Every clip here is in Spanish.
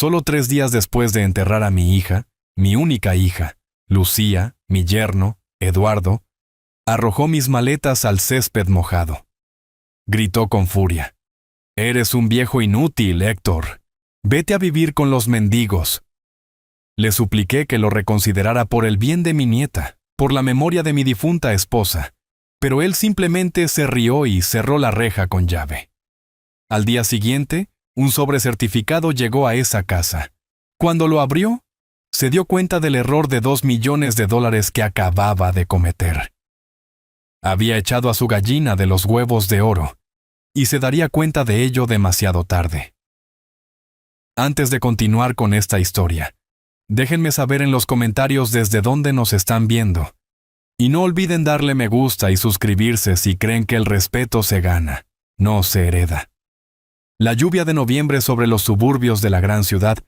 Solo 3 días después de enterrar a mi hija, mi única hija, Lucía, mi yerno, Eduardo, arrojó mis maletas al césped mojado. Gritó con furia: «Eres un viejo inútil, Héctor. Vete a vivir con los mendigos». Le supliqué que lo reconsiderara por el bien de mi nieta, por la memoria de mi difunta esposa, pero él simplemente se rió y cerró la reja con llave. Al día siguiente, un sobre certificado llegó a esa casa. Cuando lo abrió, se dio cuenta del error de $2 millones que acababa de cometer. Había echado a su gallina de los huevos de oro, y se daría cuenta de ello demasiado tarde. Antes de continuar con esta historia, déjenme saber en los comentarios desde dónde nos están viendo. Y no olviden darle me gusta y suscribirse si creen que el respeto se gana, no se hereda. La lluvia de noviembre sobre los suburbios de la gran ciudad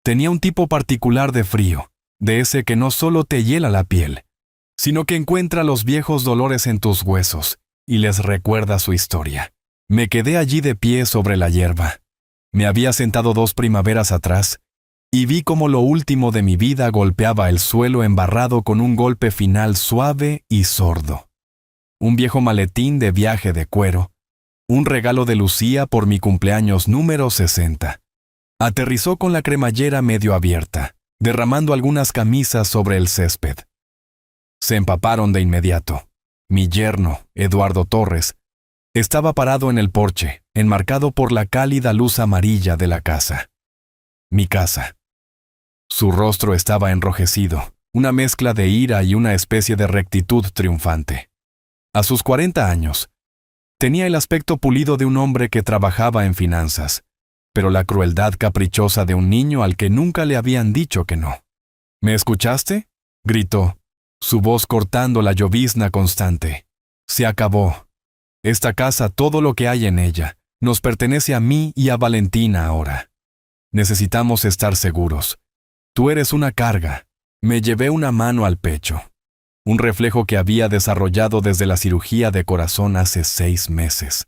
tenía un tipo particular de frío, de ese que no solo te hiela la piel, sino que encuentra los viejos dolores en tus huesos y les recuerda su historia. Me quedé allí de pie sobre la hierba. Me había sentado 2 primaveras atrás y vi cómo lo último de mi vida golpeaba el suelo embarrado con un golpe final suave y sordo. Un viejo maletín de viaje de cuero, un regalo de Lucía por mi cumpleaños número 60. Aterrizó con la cremallera medio abierta, derramando algunas camisas sobre el césped. Se empaparon de inmediato. Mi yerno, Eduardo Torres, estaba parado en el porche, enmarcado por la cálida luz amarilla de la casa. Mi casa. Su rostro estaba enrojecido, una mezcla de ira y una especie de rectitud triunfante. A sus 40 años, tenía el aspecto pulido de un hombre que trabajaba en finanzas, pero la crueldad caprichosa de un niño al que nunca le habían dicho que no. ¿Me escuchaste?, gritó, su voz cortando la llovizna constante. Se acabó. Esta casa, todo lo que hay en ella, nos pertenece a mí y a Valentina ahora. Necesitamos estar seguros. Tú eres una carga. Me llevé una mano al pecho. Un reflejo que había desarrollado desde la cirugía de corazón hace 6 meses.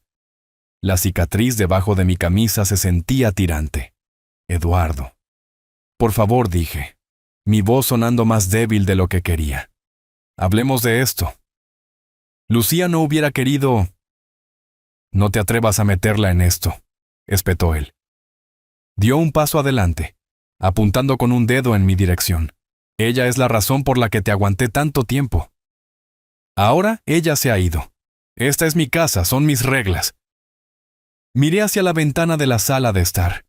La cicatriz debajo de mi camisa se sentía tirante. Eduardo. Por favor, dije, mi voz sonando más débil de lo que quería. Hablemos de esto. Lucía no hubiera querido... No te atrevas a meterla en esto, espetó él. Dio un paso adelante, apuntando con un dedo en mi dirección. Ella es la razón por la que te aguanté tanto tiempo. Ahora ella se ha ido. Esta es mi casa, son mis reglas. Miré hacia la ventana de la sala de estar.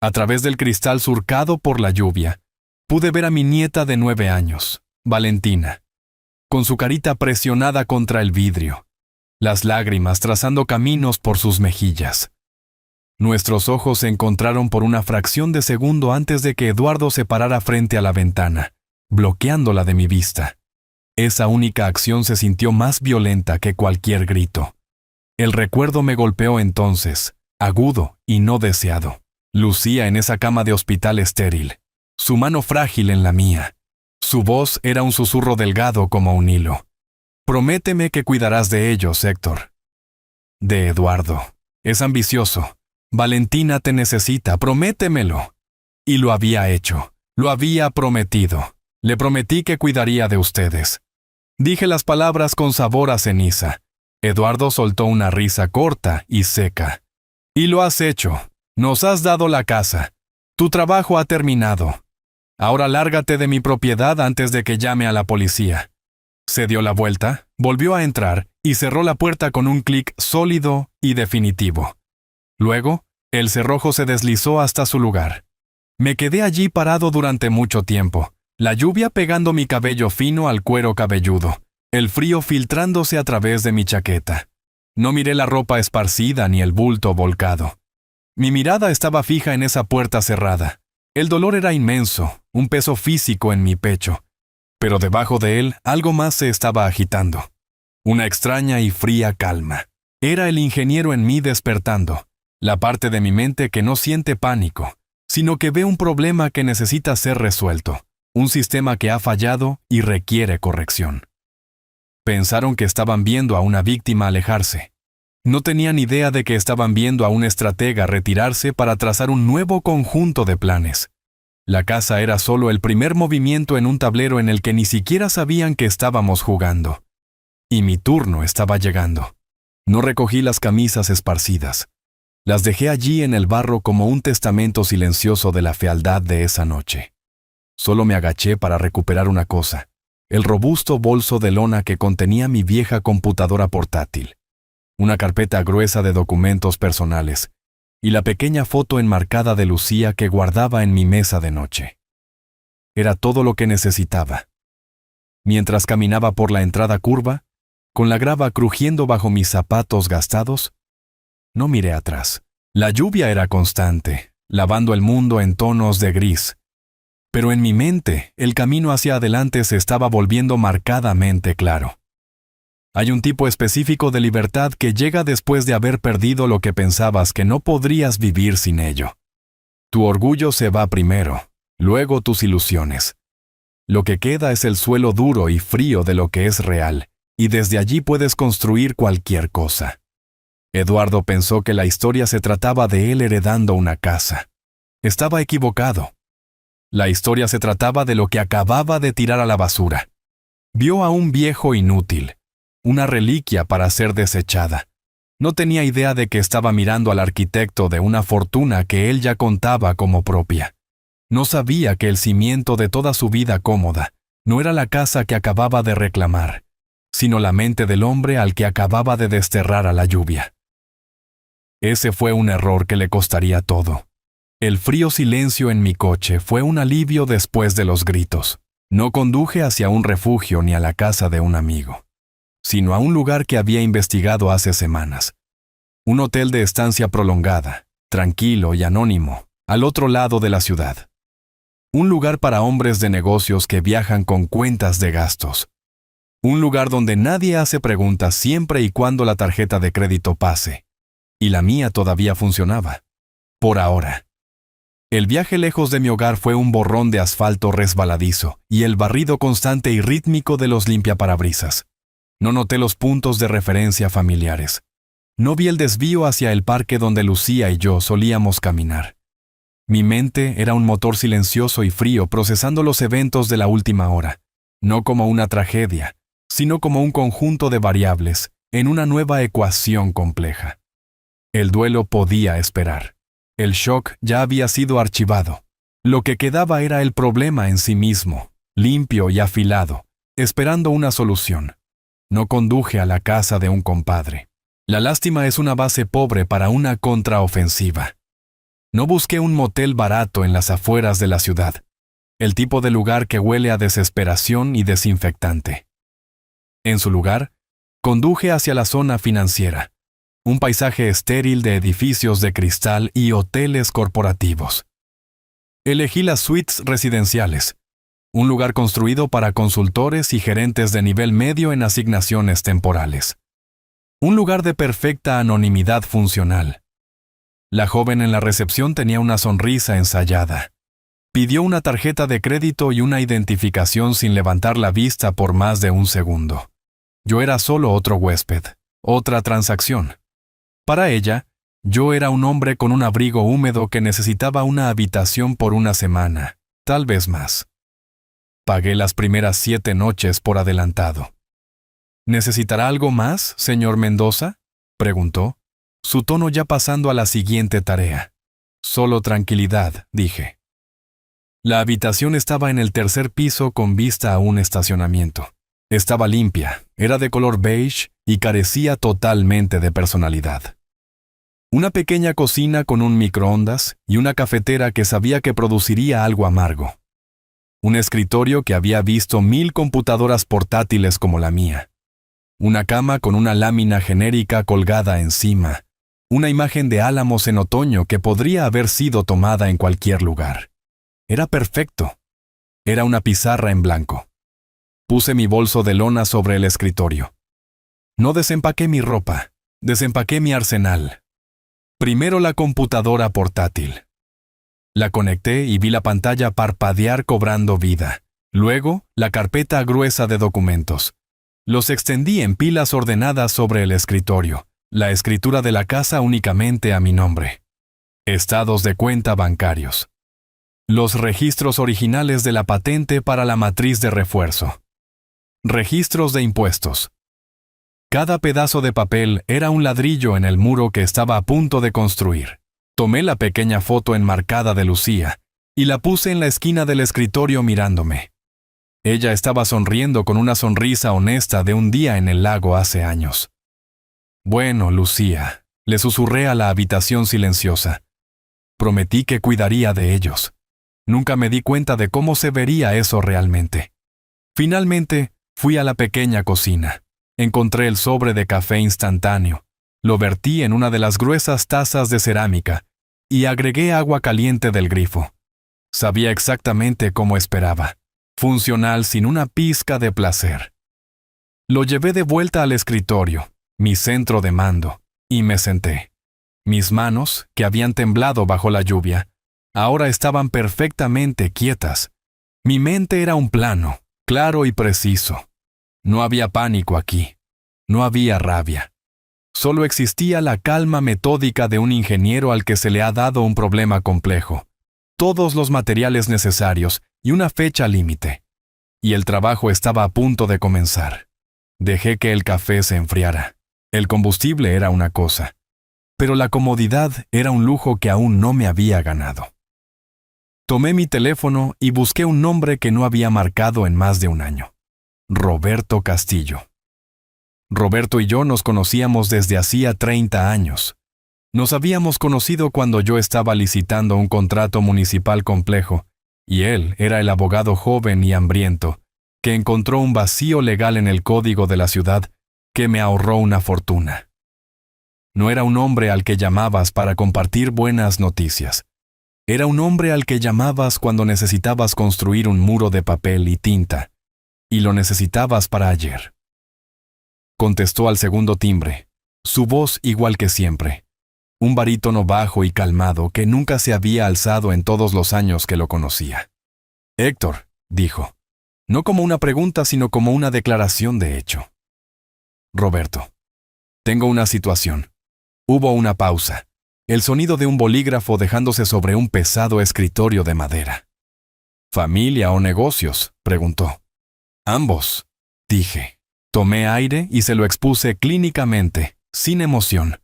A través del cristal surcado por la lluvia, pude ver a mi nieta de 9 años, Valentina, con su carita presionada contra el vidrio, las lágrimas trazando caminos por sus mejillas. Nuestros ojos se encontraron por una fracción de segundo antes de que Eduardo se parara frente a la ventana, bloqueándola de mi vista. Esa única acción se sintió más violenta que cualquier grito. El recuerdo me golpeó entonces, agudo y no deseado. Lucía en esa cama de hospital estéril, su mano frágil en la mía. Su voz era un susurro delgado como un hilo. Prométeme que cuidarás de ellos, Héctor. De Eduardo. Es ambicioso. Valentina te necesita, prométemelo. Y lo había hecho. Lo había prometido. Le prometí que cuidaría de ustedes. Dije las palabras con sabor a ceniza. Eduardo soltó una risa corta y seca. Y lo has hecho. Nos has dado la casa. Tu trabajo ha terminado. Ahora lárgate de mi propiedad antes de que llame a la policía. Se dio la vuelta, volvió a entrar y cerró la puerta con un clic sólido y definitivo. Luego, el cerrojo se deslizó hasta su lugar. Me quedé allí parado durante mucho tiempo, la lluvia pegando mi cabello fino al cuero cabelludo, el frío filtrándose a través de mi chaqueta. No miré la ropa esparcida ni el bulto volcado. Mi mirada estaba fija en esa puerta cerrada. El dolor era inmenso, un peso físico en mi pecho. Pero debajo de él algo más se estaba agitando. Una extraña y fría calma. Era el ingeniero en mí despertando, la parte de mi mente que no siente pánico, sino que ve un problema que necesita ser resuelto, un sistema que ha fallado y requiere corrección. Pensaron que estaban viendo a una víctima alejarse. No tenían idea de que estaban viendo a un estratega retirarse para trazar un nuevo conjunto de planes. La casa era solo el primer movimiento en un tablero en el que ni siquiera sabían que estábamos jugando. Y mi turno estaba llegando. No recogí las camisas esparcidas. Las dejé allí en el barro como un testamento silencioso de la fealdad de esa noche. Solo me agaché para recuperar una cosa, el robusto bolso de lona que contenía mi vieja computadora portátil, una carpeta gruesa de documentos personales y la pequeña foto enmarcada de Lucía que guardaba en mi mesa de noche. Era todo lo que necesitaba. Mientras caminaba por la entrada curva, con la grava crujiendo bajo mis zapatos gastados, no miré atrás. La lluvia era constante, lavando el mundo en tonos de gris. Pero en mi mente, el camino hacia adelante se estaba volviendo marcadamente claro. Hay un tipo específico de libertad que llega después de haber perdido lo que pensabas que no podrías vivir sin ello. Tu orgullo se va primero, luego tus ilusiones. Lo que queda es el suelo duro y frío de lo que es real, y desde allí puedes construir cualquier cosa. Eduardo pensó que la historia se trataba de él heredando una casa. Estaba equivocado. La historia se trataba de lo que acababa de tirar a la basura. Vio a un viejo inútil, una reliquia para ser desechada. No tenía idea de que estaba mirando al arquitecto de una fortuna que él ya contaba como propia. No sabía que el cimiento de toda su vida cómoda no era la casa que acababa de reclamar, sino la mente del hombre al que acababa de desterrar a la lluvia. Ese fue un error que le costaría todo. El frío silencio en mi coche fue un alivio después de los gritos. No conduje hacia un refugio ni a la casa de un amigo, sino a un lugar que había investigado hace semanas. Un hotel de estancia prolongada, tranquilo y anónimo, al otro lado de la ciudad. Un lugar para hombres de negocios que viajan con cuentas de gastos. Un lugar donde nadie hace preguntas siempre y cuando la tarjeta de crédito pase. Y la mía todavía funcionaba. Por ahora. El viaje lejos de mi hogar fue un borrón de asfalto resbaladizo y el barrido constante y rítmico de los limpiaparabrisas. No noté los puntos de referencia familiares. No vi el desvío hacia el parque donde Lucía y yo solíamos caminar. Mi mente era un motor silencioso y frío procesando los eventos de la última hora, no como una tragedia, sino como un conjunto de variables en una nueva ecuación compleja. El duelo podía esperar. El shock ya había sido archivado. Lo que quedaba era el problema en sí mismo, limpio y afilado, esperando una solución. No conduje a la casa de un compadre. La lástima es una base pobre para una contraofensiva. No busqué un motel barato en las afueras de la ciudad, el tipo de lugar que huele a desesperación y desinfectante. En su lugar, conduje hacia la zona financiera, un paisaje estéril de edificios de cristal y hoteles corporativos. Elegí las suites residenciales, un lugar construido para consultores y gerentes de nivel medio en asignaciones temporales. Un lugar de perfecta anonimidad funcional. La joven en la recepción tenía una sonrisa ensayada. Pidió una tarjeta de crédito y una identificación sin levantar la vista por más de un segundo. Yo era solo otro huésped, otra transacción. Para ella, yo era un hombre con un abrigo húmedo que necesitaba una habitación por una semana, tal vez más. Pagué las primeras 7 noches por adelantado. ¿Necesitará algo más, señor Mendoza?, preguntó, su tono ya pasando a la siguiente tarea. Solo tranquilidad, dije. La habitación estaba en el 3er piso con vista a un estacionamiento. Estaba limpia, era de color beige y carecía totalmente de personalidad. Una pequeña cocina con un microondas y una cafetera que sabía que produciría algo amargo. Un escritorio que había visto 1000 computadoras portátiles como la mía. Una cama con una lámina genérica colgada encima. Una imagen de álamos en otoño que podría haber sido tomada en cualquier lugar. Era perfecto. Era una pizarra en blanco. Puse mi bolso de lona sobre el escritorio. No desempaqué mi ropa, desempaqué mi arsenal. Primero la computadora portátil. La conecté y vi la pantalla parpadear cobrando vida. Luego, la carpeta gruesa de documentos. Los extendí en pilas ordenadas sobre el escritorio, la escritura de la casa únicamente a mi nombre. Estados de cuenta bancarios. Los registros originales de la patente para la matriz de refuerzo. Registros de impuestos. Cada pedazo de papel era un ladrillo en el muro que estaba a punto de construir. Tomé la pequeña foto enmarcada de Lucía y la puse en la esquina del escritorio mirándome. Ella estaba sonriendo con una sonrisa honesta de un día en el lago hace años. Bueno, Lucía, le susurré a la habitación silenciosa. Prometí que cuidaría de ellos. Nunca me di cuenta de cómo se vería eso realmente. Finalmente, fui a la pequeña cocina. Encontré el sobre de café instantáneo. Lo vertí en una de las gruesas tazas de cerámica y agregué agua caliente del grifo. Sabía exactamente cómo esperaba. Funcional sin una pizca de placer. Lo llevé de vuelta al escritorio, mi centro de mando, y me senté. Mis manos, que habían temblado bajo la lluvia, ahora estaban perfectamente quietas. Mi mente era un plano, claro y preciso. No había pánico aquí. No había rabia. Solo existía la calma metódica de un ingeniero al que se le ha dado un problema complejo. Todos los materiales necesarios y una fecha límite. Y el trabajo estaba a punto de comenzar. Dejé que el café se enfriara. El combustible era una cosa, pero la comodidad era un lujo que aún no me había ganado. Tomé mi teléfono y busqué un nombre que no había marcado en más de un año. Roberto Castillo. Roberto y yo nos conocíamos desde hacía 30 años. Nos habíamos conocido cuando yo estaba licitando un contrato municipal complejo, y él era el abogado joven y hambriento, que encontró un vacío legal en el código de la ciudad que me ahorró una fortuna. No era un hombre al que llamabas para compartir buenas noticias. Era un hombre al que llamabas cuando necesitabas construir un muro de papel y tinta, y lo necesitabas para ayer. Contestó al segundo timbre, su voz igual que siempre. Un barítono bajo y calmado que nunca se había alzado en todos los años que lo conocía. Héctor, dijo, no como una pregunta sino como una declaración de hecho. Roberto, tengo una situación. Hubo una pausa, el sonido de un bolígrafo dejándose sobre un pesado escritorio de madera. ¿Familia o negocios?, preguntó. Ambos, dije. Tomé aire y se lo expuse clínicamente, sin emoción.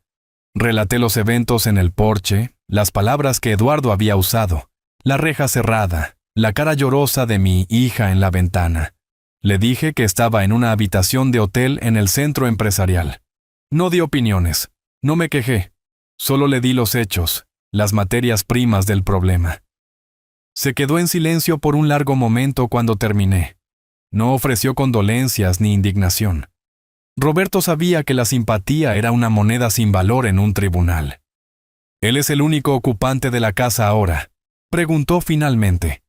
Relaté los eventos en el porche, las palabras que Eduardo había usado, la reja cerrada, la cara llorosa de mi hija en la ventana. Le dije que estaba en una habitación de hotel en el centro empresarial. No di opiniones, no me quejé, solo le di los hechos, las materias primas del problema. Se quedó en silencio por un largo momento cuando terminé. No ofreció condolencias ni indignación. Roberto sabía que la simpatía era una moneda sin valor en un tribunal. ¿Él es el único ocupante de la casa ahora?, preguntó finalmente.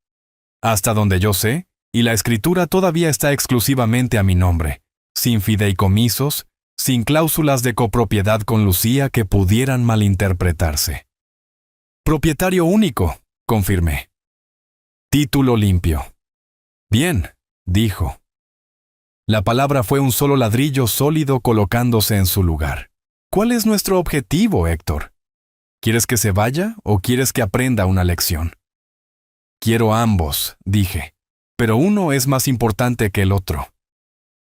Hasta donde yo sé, y la escritura todavía está exclusivamente a mi nombre, sin fideicomisos, sin cláusulas de copropiedad con Lucía que pudieran malinterpretarse. Propietario único, confirmé. Título limpio. Bien, dijo. La palabra fue un solo ladrillo sólido colocándose en su lugar. ¿Cuál es nuestro objetivo, Héctor? ¿Quieres que se vaya o quieres que aprenda una lección? Quiero ambos, dije, pero uno es más importante que el otro.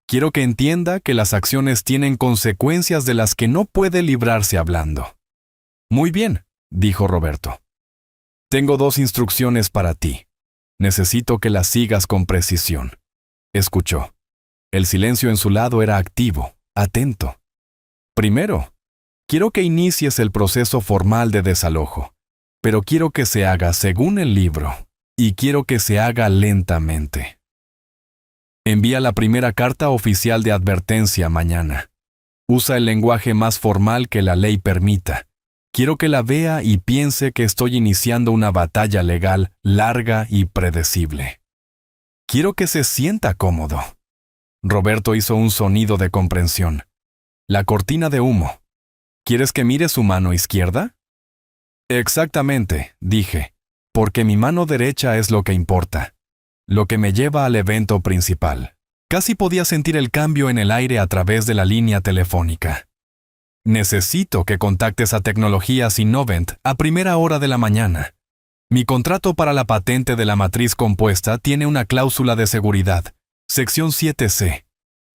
Quiero que entienda que las acciones tienen consecuencias de las que no puede librarse hablando. Muy bien, dijo Roberto. Tengo 2 instrucciones para ti. Necesito que las sigas con precisión. Escuchó. El silencio en su lado era activo, atento. Primero, quiero que inicies el proceso formal de desalojo, pero quiero que se haga según el libro, y quiero que se haga lentamente. Envía la primera carta oficial de advertencia mañana. Usa el lenguaje más formal que la ley permita. Quiero que la vea y piense que estoy iniciando una batalla legal larga y predecible. Quiero que se sienta cómodo. Roberto hizo un sonido de comprensión. La cortina de humo. ¿Quieres que mire su mano izquierda? Exactamente, dije, porque mi mano derecha es lo que importa, lo que me lleva al evento principal. Casi podía sentir el cambio en el aire a través de la línea telefónica. Necesito que contactes a Tecnologías Innovent a primera hora de la mañana. Mi contrato para la patente de la matriz compuesta tiene una cláusula de seguridad, sección 7C.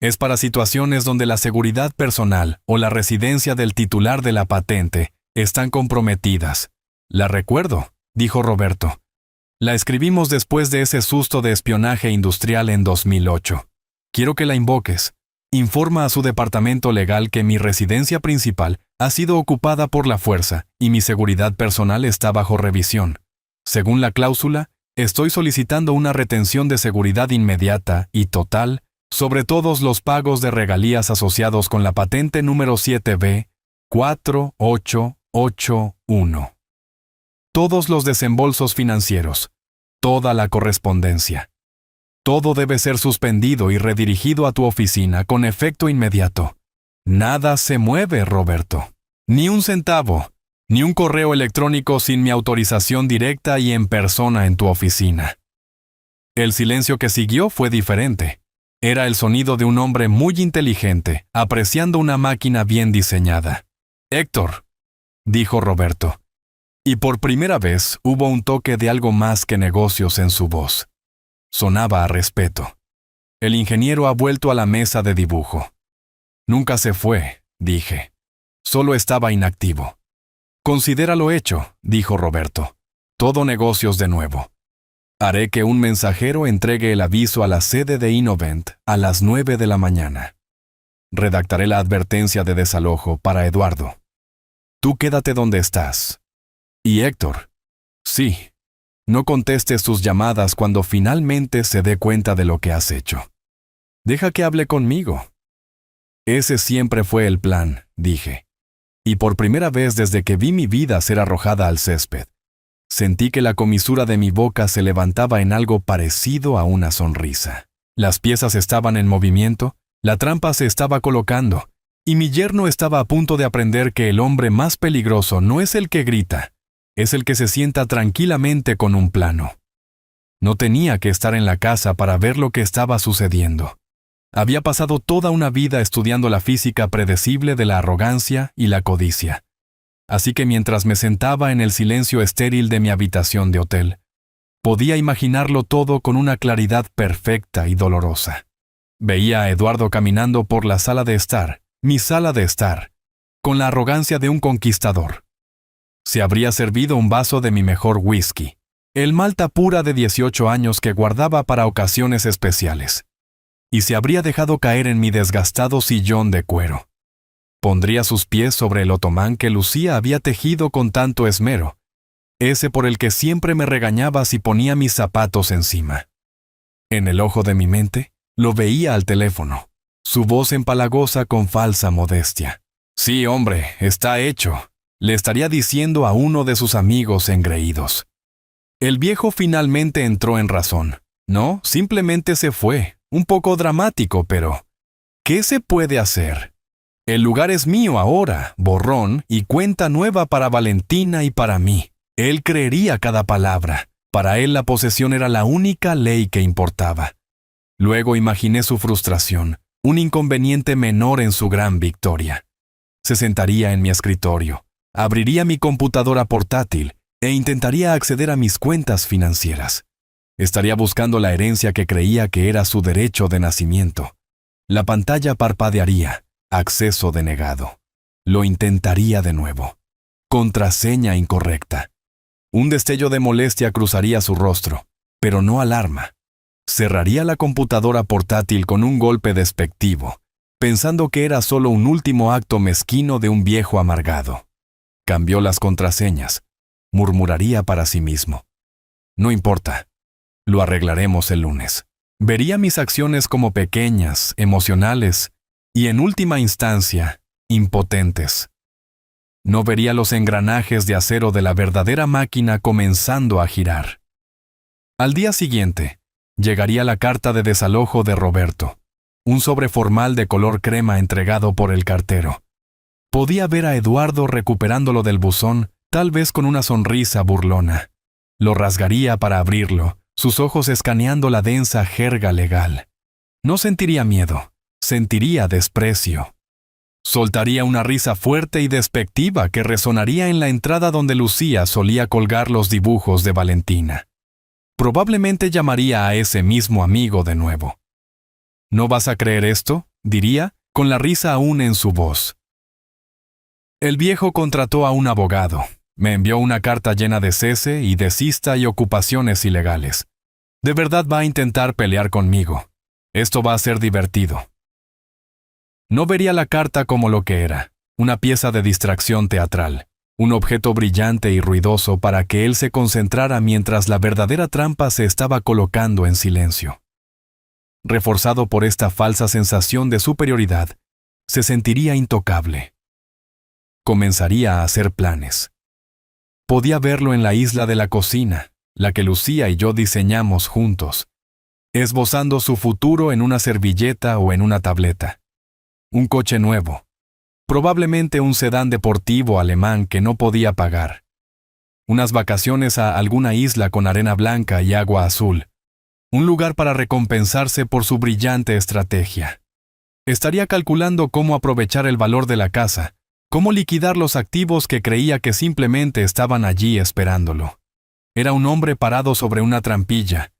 Es para situaciones donde la seguridad personal o la residencia del titular de la patente están comprometidas. La recuerdo, dijo Roberto. La escribimos después de ese susto de espionaje industrial en 2008. Quiero que la invoques. Informa a su departamento legal que mi residencia principal ha sido ocupada por la fuerza y mi seguridad personal está bajo revisión. Según la cláusula, estoy solicitando una retención de seguridad inmediata y total sobre todos los pagos de regalías asociados con la patente número 7B 4881. Todos los desembolsos financieros, toda la correspondencia. Todo debe ser suspendido y redirigido a tu oficina con efecto inmediato. Nada se mueve, Roberto. Ni un centavo. Ni un correo electrónico sin mi autorización directa y en persona en tu oficina. El silencio que siguió fue diferente. Era el sonido de un hombre muy inteligente, apreciando una máquina bien diseñada. «Héctor», dijo Roberto. Y por primera vez hubo un toque de algo más que negocios en su voz. Sonaba a respeto. El ingeniero ha vuelto a la mesa de dibujo. Nunca se fue, dije. Solo estaba inactivo. Considéralo hecho, dijo Roberto. Todo negocios de nuevo. Haré que un mensajero entregue el aviso a la sede de Innovent a las 9 de la mañana. Redactaré la advertencia de desalojo para Eduardo. Tú quédate donde estás. Y Héctor, sí, no contestes sus llamadas cuando finalmente se dé cuenta de lo que has hecho. Deja que hable conmigo. Ese siempre fue el plan, dije. Y por primera vez desde que vi mi vida ser arrojada al césped, sentí que la comisura de mi boca se levantaba en algo parecido a una sonrisa. Las piezas estaban en movimiento, la trampa se estaba colocando, y mi yerno estaba a punto de aprender que el hombre más peligroso no es el que grita, es el que se sienta tranquilamente con un plano. No tenía que estar en la casa para ver lo que estaba sucediendo. Había pasado toda una vida estudiando la física predecible de la arrogancia y la codicia. Así que mientras me sentaba en el silencio estéril de mi habitación de hotel, podía imaginarlo todo con una claridad perfecta y dolorosa. Veía a Eduardo caminando por la sala de estar, mi sala de estar, con la arrogancia de un conquistador. Se habría servido un vaso de mi mejor whisky, el malta pura de 18 años que guardaba para ocasiones especiales. Y se habría dejado caer en mi desgastado sillón de cuero. Pondría sus pies sobre el otomán que Lucía había tejido con tanto esmero, ese por el que siempre me regañaba si ponía mis zapatos encima. En el ojo de mi mente, lo veía al teléfono, su voz empalagosa con falsa modestia. «Sí, hombre, está hecho», le estaría diciendo a uno de sus amigos engreídos. El viejo finalmente entró en razón. No, simplemente se fue. Un poco dramático, pero ¿qué se puede hacer? El lugar es mío ahora, borrón y cuenta nueva para Valentina y para mí. Él creería cada palabra. Para él la posesión era la única ley que importaba. Luego imaginé su frustración, un inconveniente menor en su gran victoria. Se sentaría en mi escritorio, abriría mi computadora portátil e intentaría acceder a mis cuentas financieras. Estaría buscando la herencia que creía que era su derecho de nacimiento. La pantalla parpadearía. Acceso denegado. Lo intentaría de nuevo. Contraseña incorrecta. Un destello de molestia cruzaría su rostro, pero no alarma. Cerraría la computadora portátil con un golpe despectivo, pensando que era solo un último acto mezquino de un viejo amargado. Cambió las contraseñas. Murmuraría para sí mismo. No importa. Lo arreglaremos el lunes. Vería mis acciones como pequeñas, emocionales y, en última instancia, impotentes. No vería los engranajes de acero de la verdadera máquina comenzando a girar. Al día siguiente, llegaría la carta de desalojo de Roberto, un sobre formal de color crema entregado por el cartero. Podía ver a Eduardo recuperándolo del buzón, tal vez con una sonrisa burlona. Lo rasgaría para abrirlo, sus ojos escaneando la densa jerga legal. No sentiría miedo, sentiría desprecio. Soltaría una risa fuerte y despectiva que resonaría en la entrada donde Lucía solía colgar los dibujos de Valentina. Probablemente llamaría a ese mismo amigo de nuevo. ¿No vas a creer esto?, diría, con la risa aún en su voz. El viejo contrató a un abogado. Me envió una carta llena de cese y desista y ocupaciones ilegales. De verdad va a intentar pelear conmigo. Esto va a ser divertido. No vería la carta como lo que era, una pieza de distracción teatral, un objeto brillante y ruidoso para que él se concentrara mientras la verdadera trampa se estaba colocando en silencio. Reforzado por esta falsa sensación de superioridad, se sentiría intocable. Comenzaría a hacer planes. Podía verlo en la isla de la cocina, la que Lucía y yo diseñamos juntos, esbozando su futuro en una servilleta o en una tableta. Un coche nuevo, probablemente un sedán deportivo alemán que no podía pagar. Unas vacaciones a alguna isla con arena blanca y agua azul. Un lugar para recompensarse por su brillante estrategia. Estaría calculando cómo aprovechar el valor de la casa, cómo liquidar los activos que creía que simplemente estaban allí esperándolo. Era un hombre parado sobre una trampilla,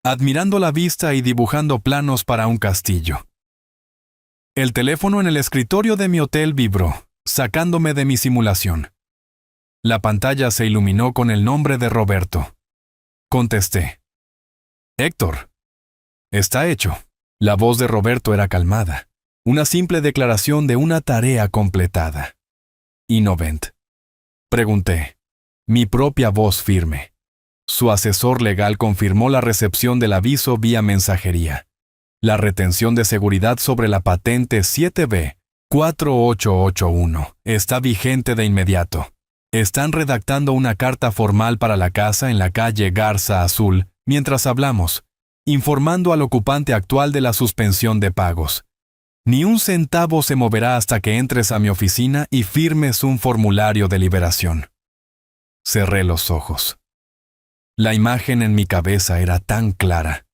admirando la vista y dibujando planos para un castillo. El teléfono en el escritorio de mi hotel vibró, sacándome de mi simulación. La pantalla se iluminó con el nombre de Roberto. Contesté. «Héctor». «Está hecho». La voz de Roberto era calmada, una simple declaración de una tarea completada. «¿Innovent?», pregunté. Mi propia voz firme. Su asesor legal confirmó la recepción del aviso vía mensajería. La retención de seguridad sobre la patente 7B-4881 está vigente de inmediato. Están redactando una carta formal para la casa en la calle Garza Azul mientras hablamos, informando al ocupante actual de la suspensión de pagos. Ni un centavo se moverá hasta que entres a mi oficina y firmes un formulario de liberación. Cerré los ojos. La imagen en mi cabeza era tan clara.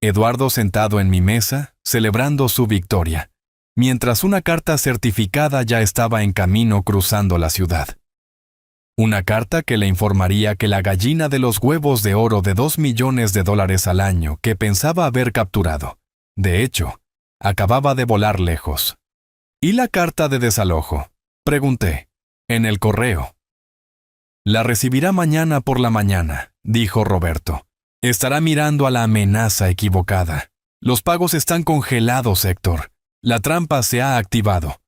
Eduardo sentado en mi mesa, celebrando su victoria, mientras una carta certificada ya estaba en camino cruzando la ciudad. Una carta que le informaría que la gallina de los huevos de oro de $2 millones al año que pensaba haber capturado, de hecho, acababa de volar lejos. ¿Y la carta de desalojo?, pregunté. En el correo. La recibirá mañana por la mañana, dijo Roberto. Estará mirando a la amenaza equivocada. Los pagos están congelados, Héctor. La trampa se ha activado.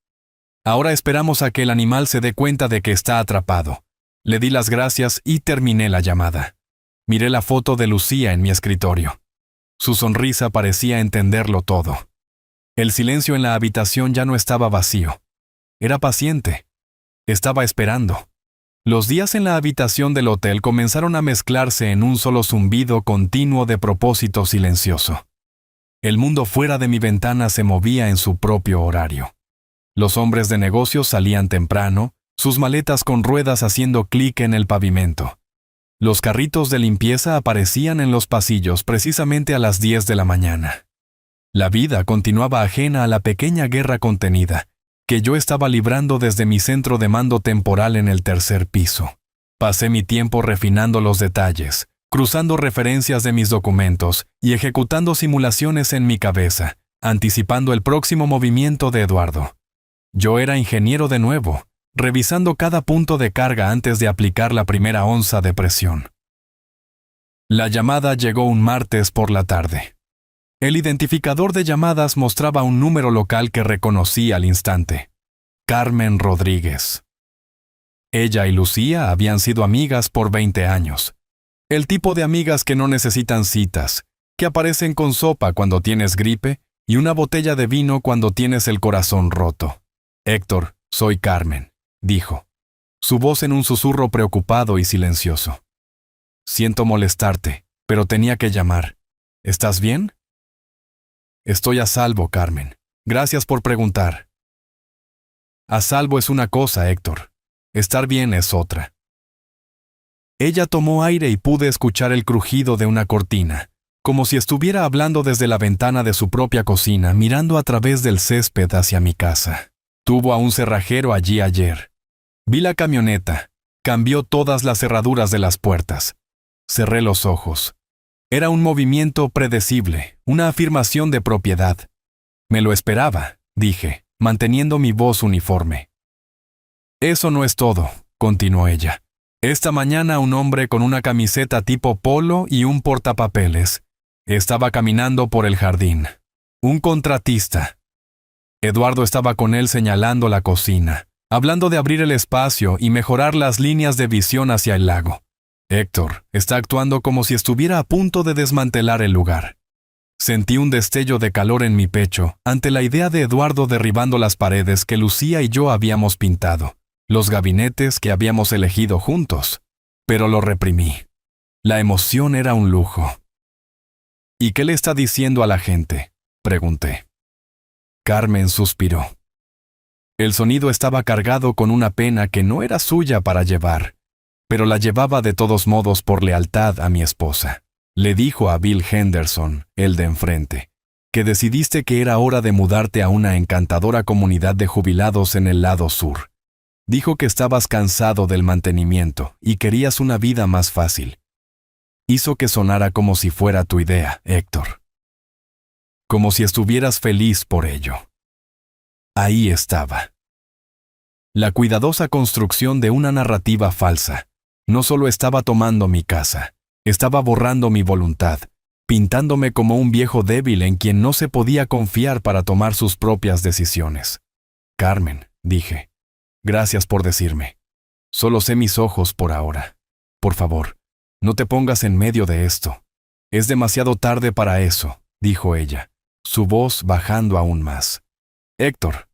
Ahora esperamos a que el animal se dé cuenta de que está atrapado. Le di las gracias y terminé la llamada. Miré la foto de Lucía en mi escritorio. Su sonrisa parecía entenderlo todo. El silencio en la habitación ya no estaba vacío. Era paciente. Estaba esperando. Los días en la habitación del hotel comenzaron a mezclarse en un solo zumbido continuo de propósito silencioso. El mundo fuera de mi ventana se movía en su propio horario. Los hombres de negocios salían temprano, sus maletas con ruedas haciendo clic en el pavimento. Los carritos de limpieza aparecían en los pasillos precisamente a las 10 de la mañana. La vida continuaba ajena a la pequeña guerra contenida, que yo estaba librando desde mi centro de mando temporal en el tercer piso. Pasé mi tiempo refinando los detalles, cruzando referencias de mis documentos y ejecutando simulaciones en mi cabeza, anticipando el próximo movimiento de Eduardo. Yo era ingeniero de nuevo, revisando cada punto de carga antes de aplicar la primera onza de presión. La llamada llegó un martes por la tarde. El identificador de llamadas mostraba un número local que reconocí al instante. Carmen Rodríguez. Ella y Lucía habían sido amigas por 20 años. El tipo de amigas que no necesitan citas, que aparecen con sopa cuando tienes gripe y una botella de vino cuando tienes el corazón roto. Héctor, soy Carmen, dijo, su voz en un susurro preocupado y silencioso. Siento molestarte, pero tenía que llamar. ¿Estás bien? Estoy a salvo, Carmen. Gracias por preguntar. A salvo es una cosa, Héctor. Estar bien es otra. Ella tomó aire y pude escuchar el crujido de una cortina, como si estuviera hablando desde la ventana de su propia cocina, mirando a través del césped hacia mi casa. Tuvo a un cerrajero allí ayer. Vi la camioneta. Cambió todas las cerraduras de las puertas. Cerré los ojos. Era un movimiento predecible, una afirmación de propiedad. Me lo esperaba, dije, manteniendo mi voz uniforme. Eso no es todo, continuó ella. Esta mañana un hombre con una camiseta tipo polo y un portapapeles estaba caminando por el jardín. Un contratista. Eduardo estaba con él señalando la cocina, hablando de abrir el espacio y mejorar las líneas de visión hacia el lago. Héctor está actuando como si estuviera a punto de desmantelar el lugar. Sentí un destello de calor en mi pecho ante la idea de Eduardo derribando las paredes que Lucía y yo habíamos pintado, los gabinetes que habíamos elegido juntos. Pero lo reprimí. La emoción era un lujo. ¿Y qué le está diciendo a la gente?, pregunté. Carmen suspiró. El sonido estaba cargado con una pena que no era suya para llevar, pero la llevaba de todos modos por lealtad a mi esposa. Le dijo a Bill Henderson, el de enfrente, que decidiste que era hora de mudarte a una encantadora comunidad de jubilados en el lado sur. Dijo que estabas cansado del mantenimiento y querías una vida más fácil. Hizo que sonara como si fuera tu idea, Héctor. Como si estuvieras feliz por ello. Ahí estaba. La cuidadosa construcción de una narrativa falsa. No solo estaba tomando mi casa, estaba borrando mi voluntad, pintándome como un viejo débil en quien no se podía confiar para tomar sus propias decisiones. Carmen, dije, gracias por decirme. Solo sé mis ojos por ahora. Por favor, no te pongas en medio de esto. Es demasiado tarde para eso, dijo ella, su voz bajando aún más. Héctor,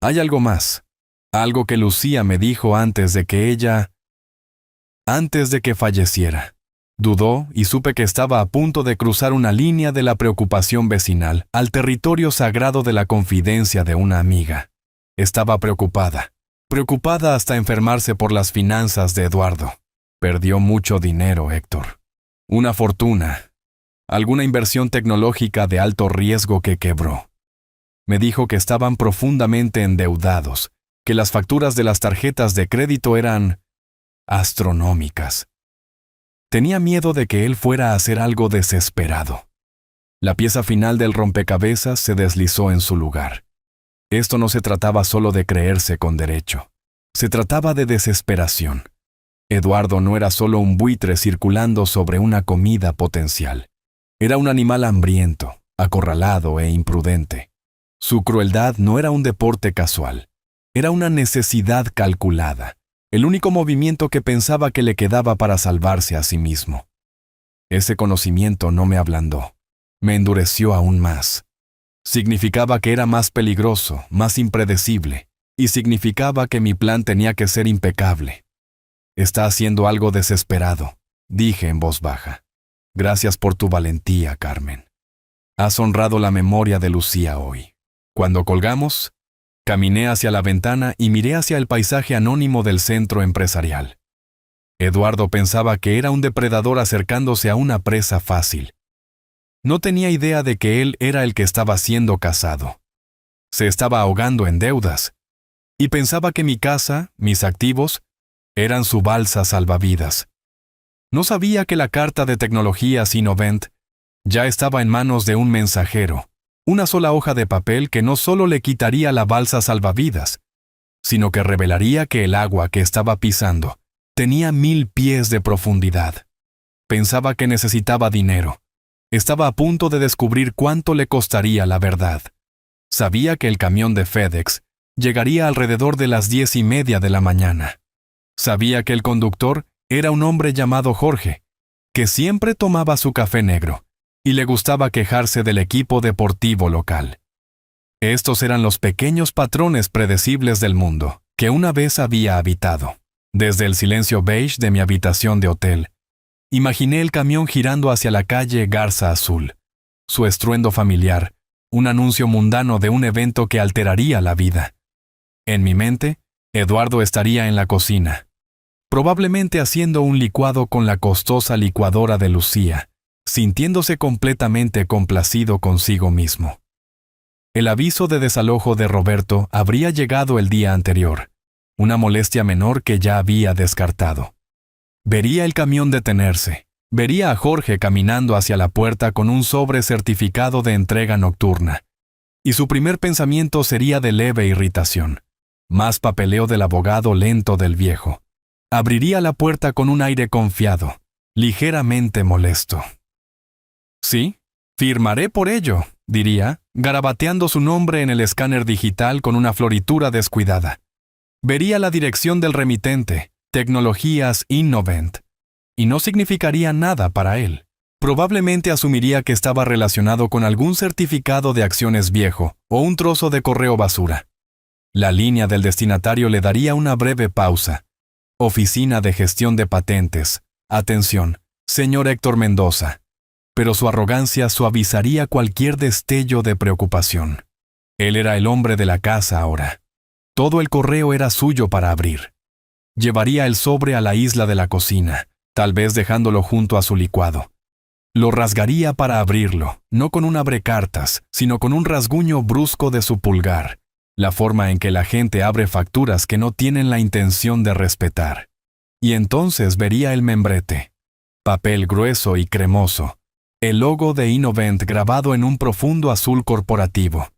hay algo más. Algo que Lucía me dijo antes de que falleciera. Dudó y supe que estaba a punto de cruzar una línea de la preocupación vecinal al territorio sagrado de la confidencia de una amiga. Estaba preocupada hasta enfermarse por las finanzas de Eduardo. Perdió mucho dinero, Héctor. Una fortuna. Alguna inversión tecnológica de alto riesgo que quebró. Me dijo que estaban profundamente endeudados, que las facturas de las tarjetas de crédito eran astronómicas. Tenía miedo de que él fuera a hacer algo desesperado. La pieza final del rompecabezas se deslizó en su lugar. Esto no se trataba solo de creerse con derecho. Se trataba de desesperación. Eduardo no era solo un buitre circulando sobre una comida potencial. Era un animal hambriento, acorralado e imprudente. Su crueldad no era un deporte casual. Era una necesidad calculada, el único movimiento que pensaba que le quedaba para salvarse a sí mismo. Ese conocimiento no me ablandó, me endureció aún más. Significaba que era más peligroso, más impredecible, y significaba que mi plan tenía que ser impecable. Está haciendo algo desesperado, dije en voz baja. Gracias por tu valentía, Carmen. Has honrado la memoria de Lucía hoy. Cuando colgamos, caminé hacia la ventana y miré hacia el paisaje anónimo del centro empresarial. Eduardo pensaba que era un depredador acercándose a una presa fácil. No tenía idea de que él era el que estaba siendo cazado. Se estaba ahogando en deudas. Y pensaba que mi casa, mis activos, eran su balsa salvavidas. No sabía que la carta de tecnología Sinovent ya estaba en manos de un mensajero. Una sola hoja de papel que no solo le quitaría la balsa salvavidas, sino que revelaría que el agua que estaba pisando tenía 1000 pies de profundidad. Pensaba que necesitaba dinero. Estaba a punto de descubrir cuánto le costaría la verdad. Sabía que el camión de FedEx llegaría alrededor de las 10:30 de la mañana. Sabía que el conductor era un hombre llamado Jorge, que siempre tomaba su café negro y le gustaba quejarse del equipo deportivo local. Estos eran los pequeños patrones predecibles del mundo que una vez había habitado. Desde el silencio beige de mi habitación de hotel, imaginé el camión girando hacia la calle Garza Azul, su estruendo familiar, un anuncio mundano de un evento que alteraría la vida. En mi mente, Eduardo estaría en la cocina, probablemente haciendo un licuado con la costosa licuadora de Lucía, sintiéndose completamente complacido consigo mismo. El aviso de desalojo de Roberto habría llegado el día anterior, una molestia menor que ya había descartado. Vería el camión detenerse, vería a Jorge caminando hacia la puerta con un sobre certificado de entrega nocturna, y su primer pensamiento sería de leve irritación, más papeleo del abogado lento del viejo. Abriría la puerta con un aire confiado, ligeramente molesto. «Sí, firmaré por ello», diría, garabateando su nombre en el escáner digital con una floritura descuidada. Vería la dirección del remitente, Tecnologías Innovent, y no significaría nada para él. Probablemente asumiría que estaba relacionado con algún certificado de acciones viejo o un trozo de correo basura. La línea del destinatario le daría una breve pausa. Oficina de Gestión de Patentes. Atención, señor Héctor Mendoza. Pero su arrogancia suavizaría cualquier destello de preocupación. Él era el hombre de la casa ahora. Todo el correo era suyo para abrir. Llevaría el sobre a la isla de la cocina, tal vez dejándolo junto a su licuado. Lo rasgaría para abrirlo, no con un abrecartas, sino con un rasguño brusco de su pulgar, la forma en que la gente abre facturas que no tienen la intención de respetar. Y entonces vería el membrete. Papel grueso y cremoso. El logo de Innovent grabado en un profundo azul corporativo.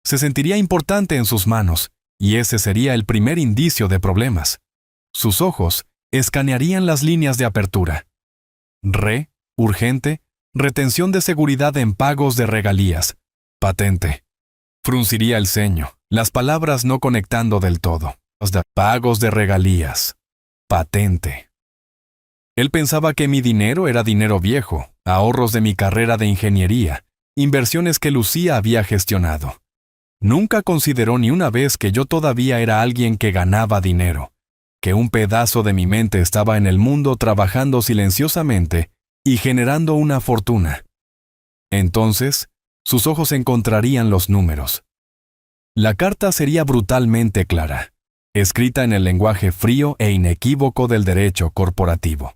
Se sentiría importante en sus manos, y ese sería el primer indicio de problemas. Sus ojos escanearían las líneas de apertura. Urgente, retención de seguridad en pagos de regalías. Patente. Frunciría el ceño, las palabras no conectando del todo. Pagos de regalías. Patente. Él pensaba que mi dinero era dinero viejo, ahorros de mi carrera de ingeniería, inversiones que Lucía había gestionado. Nunca consideró ni una vez que yo todavía era alguien que ganaba dinero, que un pedazo de mi mente estaba en el mundo trabajando silenciosamente y generando una fortuna. Entonces, sus ojos encontrarían los números. La carta sería brutalmente clara, escrita en el lenguaje frío e inequívoco del derecho corporativo.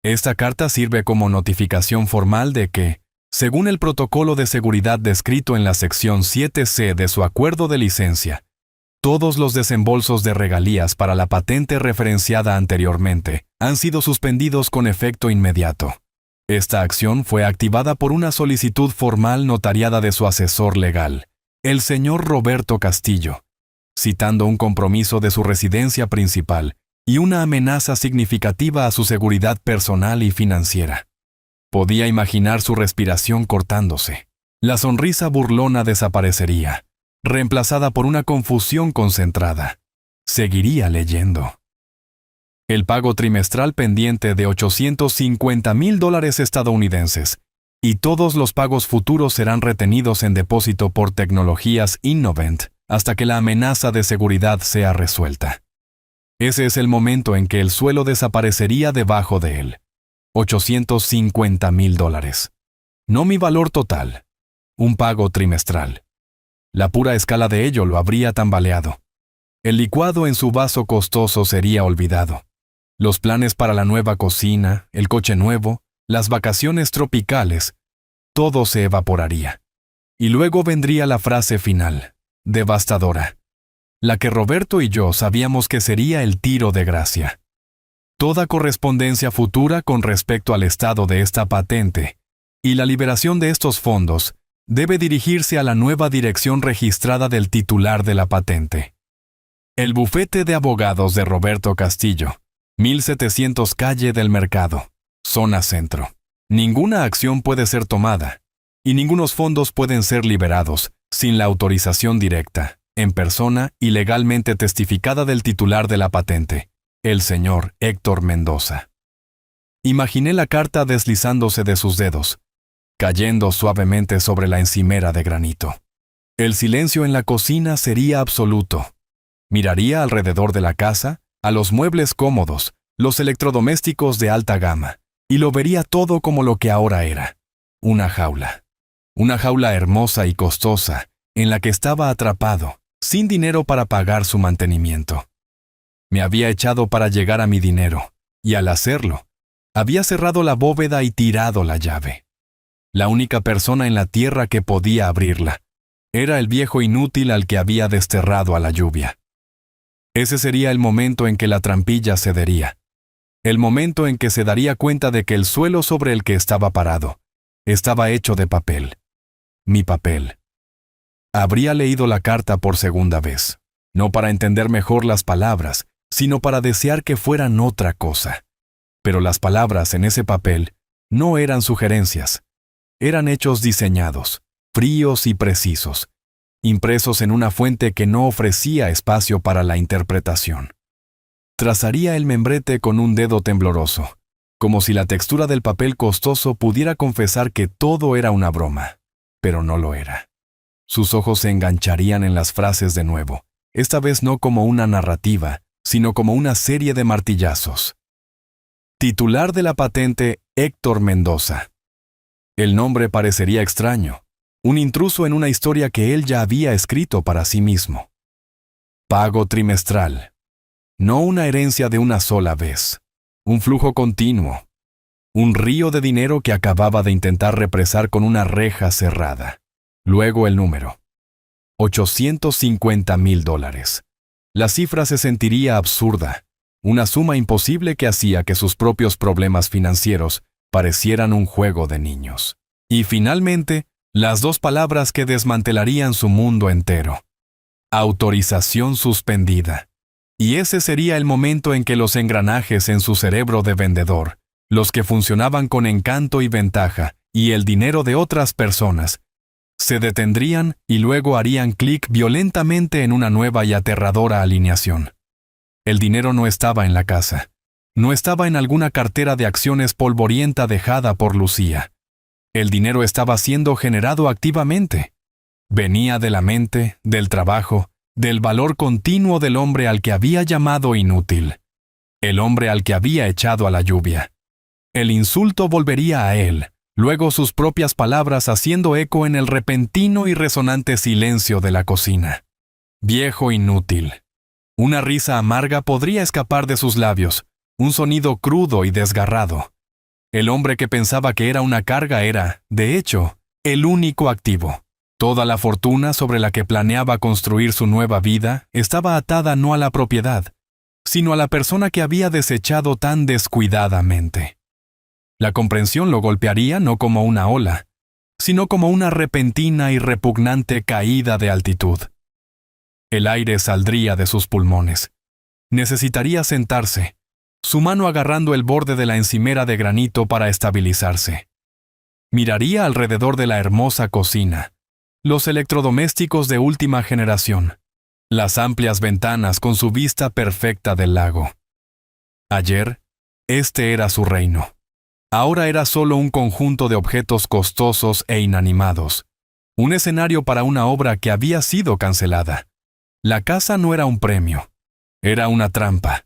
Esta carta sirve como notificación formal de que, según el protocolo de seguridad descrito en la sección 7C de su acuerdo de licencia, todos los desembolsos de regalías para la patente referenciada anteriormente han sido suspendidos con efecto inmediato. Esta acción fue activada por una solicitud formal notariada de su asesor legal, el señor Roberto Castillo, citando un compromiso de su residencia principal y una amenaza significativa a su seguridad personal y financiera. Podía imaginar su respiración cortándose. La sonrisa burlona desaparecería, reemplazada por una confusión concentrada. Seguiría leyendo. El pago trimestral pendiente de $850,000 estadounidenses, y todos los pagos futuros serán retenidos en depósito por Tecnologías Innovent hasta que la amenaza de seguridad sea resuelta. Ese es el momento en que el suelo desaparecería debajo de él. $850,000. No mi valor total. Un pago trimestral. La pura escala de ello lo habría tambaleado. El licuado en su vaso costoso sería olvidado. Los planes para la nueva cocina, el coche nuevo, las vacaciones tropicales, todo se evaporaría. Y luego vendría la frase final, devastadora, la que Roberto y yo sabíamos que sería el tiro de gracia. Toda correspondencia futura con respecto al estado de esta patente y la liberación de estos fondos debe dirigirse a la nueva dirección registrada del titular de la patente. El bufete de abogados de Roberto Castillo, 1700 Calle del Mercado, zona centro. Ninguna acción puede ser tomada, y ningunos fondos pueden ser liberados sin la autorización directa, en persona y legalmente testificada del titular de la patente, el señor Héctor Mendoza. Imaginé la carta deslizándose de sus dedos, cayendo suavemente sobre la encimera de granito. El silencio en la cocina sería absoluto. Miraría alrededor de la casa, a los muebles cómodos, los electrodomésticos de alta gama, y lo vería todo como lo que ahora era, una jaula. Una jaula hermosa y costosa, en la que estaba atrapado, sin dinero para pagar su mantenimiento. Me había echado para llegar a mi dinero, y al hacerlo, había cerrado la bóveda y tirado la llave. La única persona en la tierra que podía abrirla, Era el viejo inútil al que había desterrado a la lluvia. Ese sería el momento en que la trampilla cedería. El momento en que se daría cuenta de que el suelo sobre el que estaba parado estaba hecho de papel. Mi papel. Habría leído la carta por segunda vez, no para entender mejor las palabras, sino para desear que fueran otra cosa. Pero las palabras en ese papel no eran sugerencias, eran hechos diseñados, fríos y precisos, impresos en una fuente que no ofrecía espacio para la interpretación. Trazaría el membrete con un dedo tembloroso, como si la textura del papel costoso pudiera confesar que todo era una broma, pero no lo era. Sus ojos se engancharían en las frases de nuevo, esta vez no como una narrativa, sino como una serie de martillazos. Titular de la patente, Héctor Mendoza. El nombre parecería extraño, un intruso en una historia que él ya había escrito para sí mismo. Pago trimestral. No una herencia de una sola vez, un flujo continuo, un río de dinero que acababa de intentar represar con una reja cerrada. Luego el número. $850,000. La cifra se sentiría absurda, una suma imposible que hacía que sus propios problemas financieros parecieran un juego de niños. Y finalmente, las dos palabras que desmantelarían su mundo entero. Autorización suspendida. Y ese sería el momento en que los engranajes en su cerebro de vendedor, los que funcionaban con encanto y ventaja, y el dinero de otras personas, se detendrían y luego harían clic violentamente en una nueva y aterradora alineación. El dinero no estaba en la casa. No estaba en alguna cartera de acciones polvorienta dejada por Lucía. El dinero estaba siendo generado activamente. Venía de la mente, del trabajo, del valor continuo del hombre al que había llamado inútil. El hombre al que había echado a la lluvia. El insulto volvería a él, luego sus propias palabras haciendo eco en el repentino y resonante silencio de la cocina. Viejo inútil. Una risa amarga podría escapar de sus labios, un sonido crudo y desgarrado. El hombre que pensaba que era una carga era, de hecho, el único activo. Toda la fortuna sobre la que planeaba construir su nueva vida estaba atada no a la propiedad, sino a la persona que había desechado tan descuidadamente. La comprensión lo golpearía no como una ola, sino como una repentina y repugnante caída de altitud. El aire saldría de sus pulmones. Necesitaría sentarse, su mano agarrando el borde de la encimera de granito para estabilizarse. Miraría alrededor de la hermosa cocina, los electrodomésticos de última generación, las amplias ventanas con su vista perfecta del lago. Ayer, este era su reino. Ahora era solo un conjunto de objetos costosos e inanimados, un escenario para una obra que había sido cancelada. La casa no era un premio, era una trampa,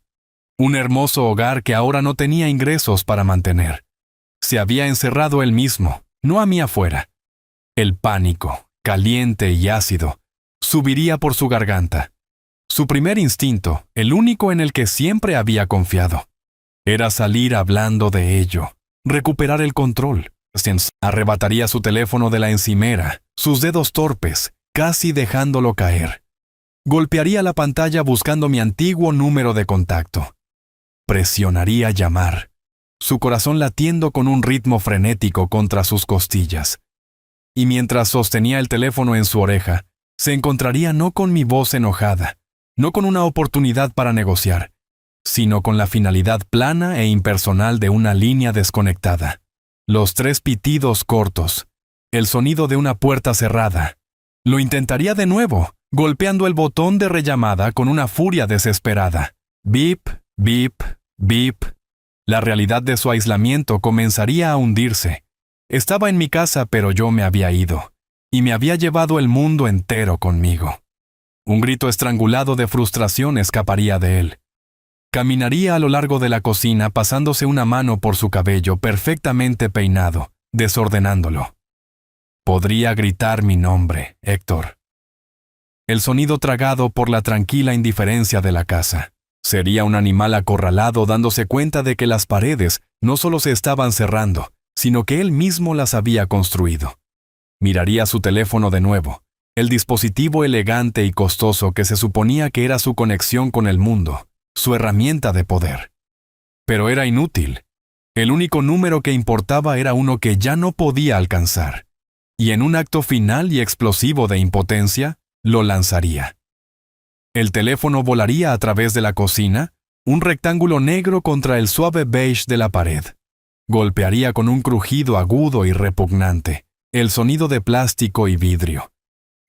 un hermoso hogar que ahora no tenía ingresos para mantener. Se había encerrado él mismo, no a mí afuera. El pánico, caliente y ácido, subiría por su garganta. Su primer instinto, el único en el que siempre había confiado, era salir hablando de ello, recuperar el control. Arrebataría su teléfono de la encimera, sus dedos torpes, casi dejándolo caer. Golpearía la pantalla buscando mi antiguo número de contacto. Presionaría llamar, su corazón latiendo con un ritmo frenético contra sus costillas. Y mientras sostenía el teléfono en su oreja, se encontraría no con mi voz enojada, no con una oportunidad para negociar, sino con la finalidad plana e impersonal de una línea desconectada. Los 3 pitidos cortos, el sonido de una puerta cerrada. Lo intentaría de nuevo, golpeando el botón de rellamada con una furia desesperada. Bip, bip, bip. La realidad de su aislamiento comenzaría a hundirse. Estaba en mi casa, pero yo me había ido, y me había llevado el mundo entero conmigo. Un grito estrangulado de frustración escaparía de él. Caminaría a lo largo de la cocina pasándose una mano por su cabello perfectamente peinado, desordenándolo. Podría gritar mi nombre, Héctor. El sonido tragado por la tranquila indiferencia de la casa. Sería un animal acorralado dándose cuenta de que las paredes no solo se estaban cerrando, sino que él mismo las había construido. Miraría su teléfono de nuevo, el dispositivo elegante y costoso que se suponía que era su conexión con el mundo, su herramienta de poder. Pero era inútil. El único número que importaba era uno que ya no podía alcanzar, y en un acto final y explosivo de impotencia, lo lanzaría. El teléfono volaría a través de la cocina, un rectángulo negro contra el suave beige de la pared. Golpearía con un crujido agudo y repugnante, el sonido de plástico y vidrio,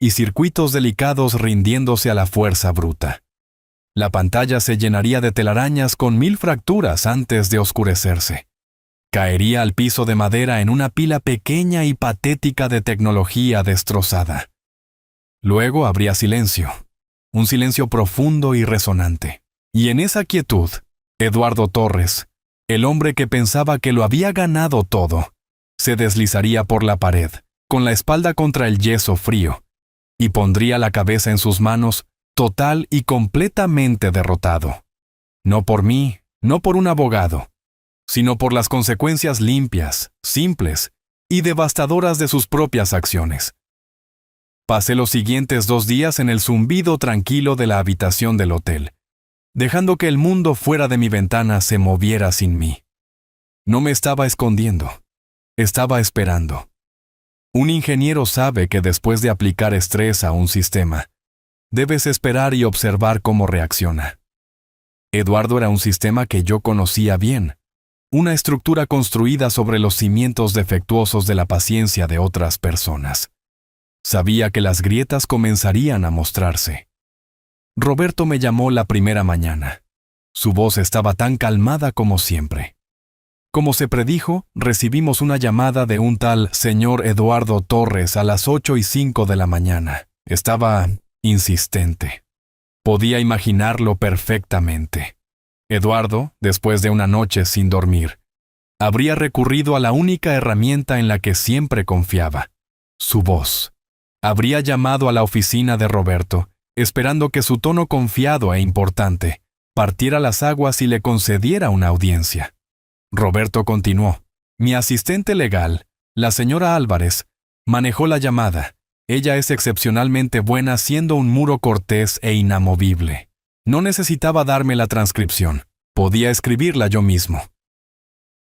y circuitos delicados rindiéndose a la fuerza bruta. La pantalla se llenaría de telarañas con 1000 fracturas antes de oscurecerse. Caería al piso de madera en una pila pequeña y patética de tecnología destrozada. Luego habría silencio, un silencio profundo y resonante. Y en esa quietud, Eduardo Torres, el hombre que pensaba que lo había ganado todo, se deslizaría por la pared, con la espalda contra el yeso frío, y pondría la cabeza en sus manos, total y completamente derrotado. No por mí, no por un abogado, sino por las consecuencias limpias, simples y devastadoras de sus propias acciones. Pasé los siguientes 2 días en el zumbido tranquilo de la habitación del hotel, dejando que el mundo fuera de mi ventana se moviera sin mí. No me estaba escondiendo, estaba esperando. Un ingeniero sabe que después de aplicar estrés a un sistema, debes esperar y observar cómo reacciona. Eduardo era un sistema que yo conocía bien, una estructura construida sobre los cimientos defectuosos de la paciencia de otras personas. Sabía que las grietas comenzarían a mostrarse. Roberto me llamó la primera mañana. Su voz estaba tan calmada como siempre. Como se predijo, recibimos una llamada de un tal señor Eduardo Torres a las 8:05 de la mañana. Estaba insistente. Podía imaginarlo perfectamente. Eduardo, después de una noche sin dormir, habría recurrido a la única herramienta en la que siempre confiaba, su voz. Habría llamado a la oficina de Roberto, esperando que su tono confiado e importante partiera las aguas y le concediera una audiencia. Roberto continuó. Mi asistente legal, la señora Álvarez, manejó la llamada. Ella es excepcionalmente buena siendo un muro cortés e inamovible. No necesitaba darme la transcripción. Podía escribirla yo mismo.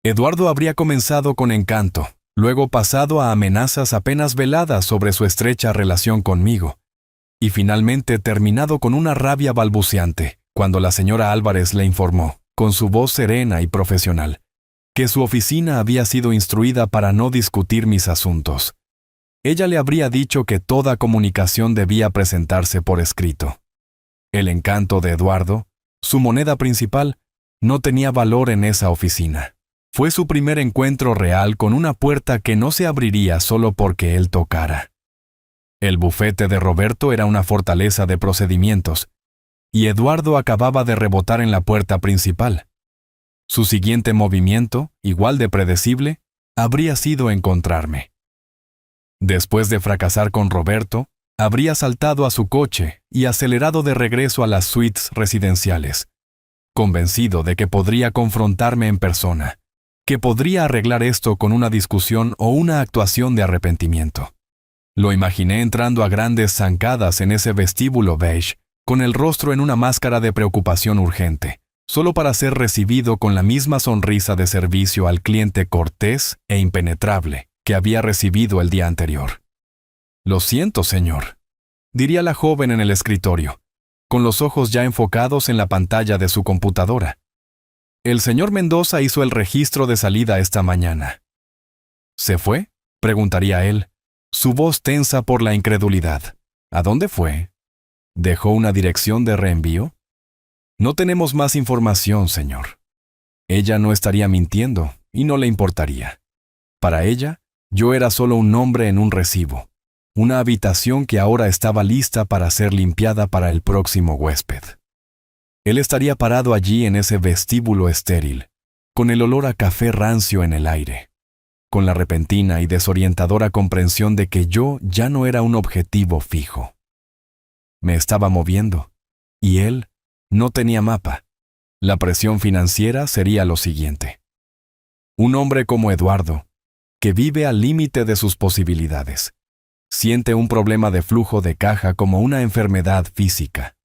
Eduardo habría comenzado con encanto, luego pasado a amenazas apenas veladas sobre su estrecha relación conmigo, y finalmente terminado con una rabia balbuceante, cuando la señora Álvarez le informó, con su voz serena y profesional, que su oficina había sido instruida para no discutir mis asuntos. Ella le habría dicho que toda comunicación debía presentarse por escrito. El encanto de Eduardo, su moneda principal, no tenía valor en esa oficina. Fue su primer encuentro real con una puerta que no se abriría solo porque él tocara. El bufete de Roberto era una fortaleza de procedimientos, y Eduardo acababa de rebotar en la puerta principal. Su siguiente movimiento, igual de predecible, habría sido encontrarme. Después de fracasar con Roberto, habría saltado a su coche y acelerado de regreso a las suites residenciales, convencido de que podría confrontarme en persona, que podría arreglar esto con una discusión o una actuación de arrepentimiento. Lo imaginé entrando a grandes zancadas en ese vestíbulo beige, con el rostro en una máscara de preocupación urgente, solo para ser recibido con la misma sonrisa de servicio al cliente cortés e impenetrable que había recibido el día anterior. «Lo siento, señor», diría la joven en el escritorio, con los ojos ya enfocados en la pantalla de su computadora. «El señor Mendoza hizo el registro de salida esta mañana». «¿Se fue?», preguntaría él, su voz tensa por la incredulidad. «¿A dónde fue? ¿Dejó una dirección de reenvío?» «No tenemos más información, señor». Ella no estaría mintiendo y no le importaría. Para ella, yo era solo un nombre en un recibo, una habitación que ahora estaba lista para ser limpiada para el próximo huésped. Él estaría parado allí en ese vestíbulo estéril, con el olor a café rancio en el aire, con la repentina y desorientadora comprensión de que yo ya no era un objetivo fijo. Me estaba moviendo, y él no tenía mapa. La presión financiera sería lo siguiente. Un hombre como Eduardo, que vive al límite de sus posibilidades, Siente un problema de flujo de caja como una enfermedad física.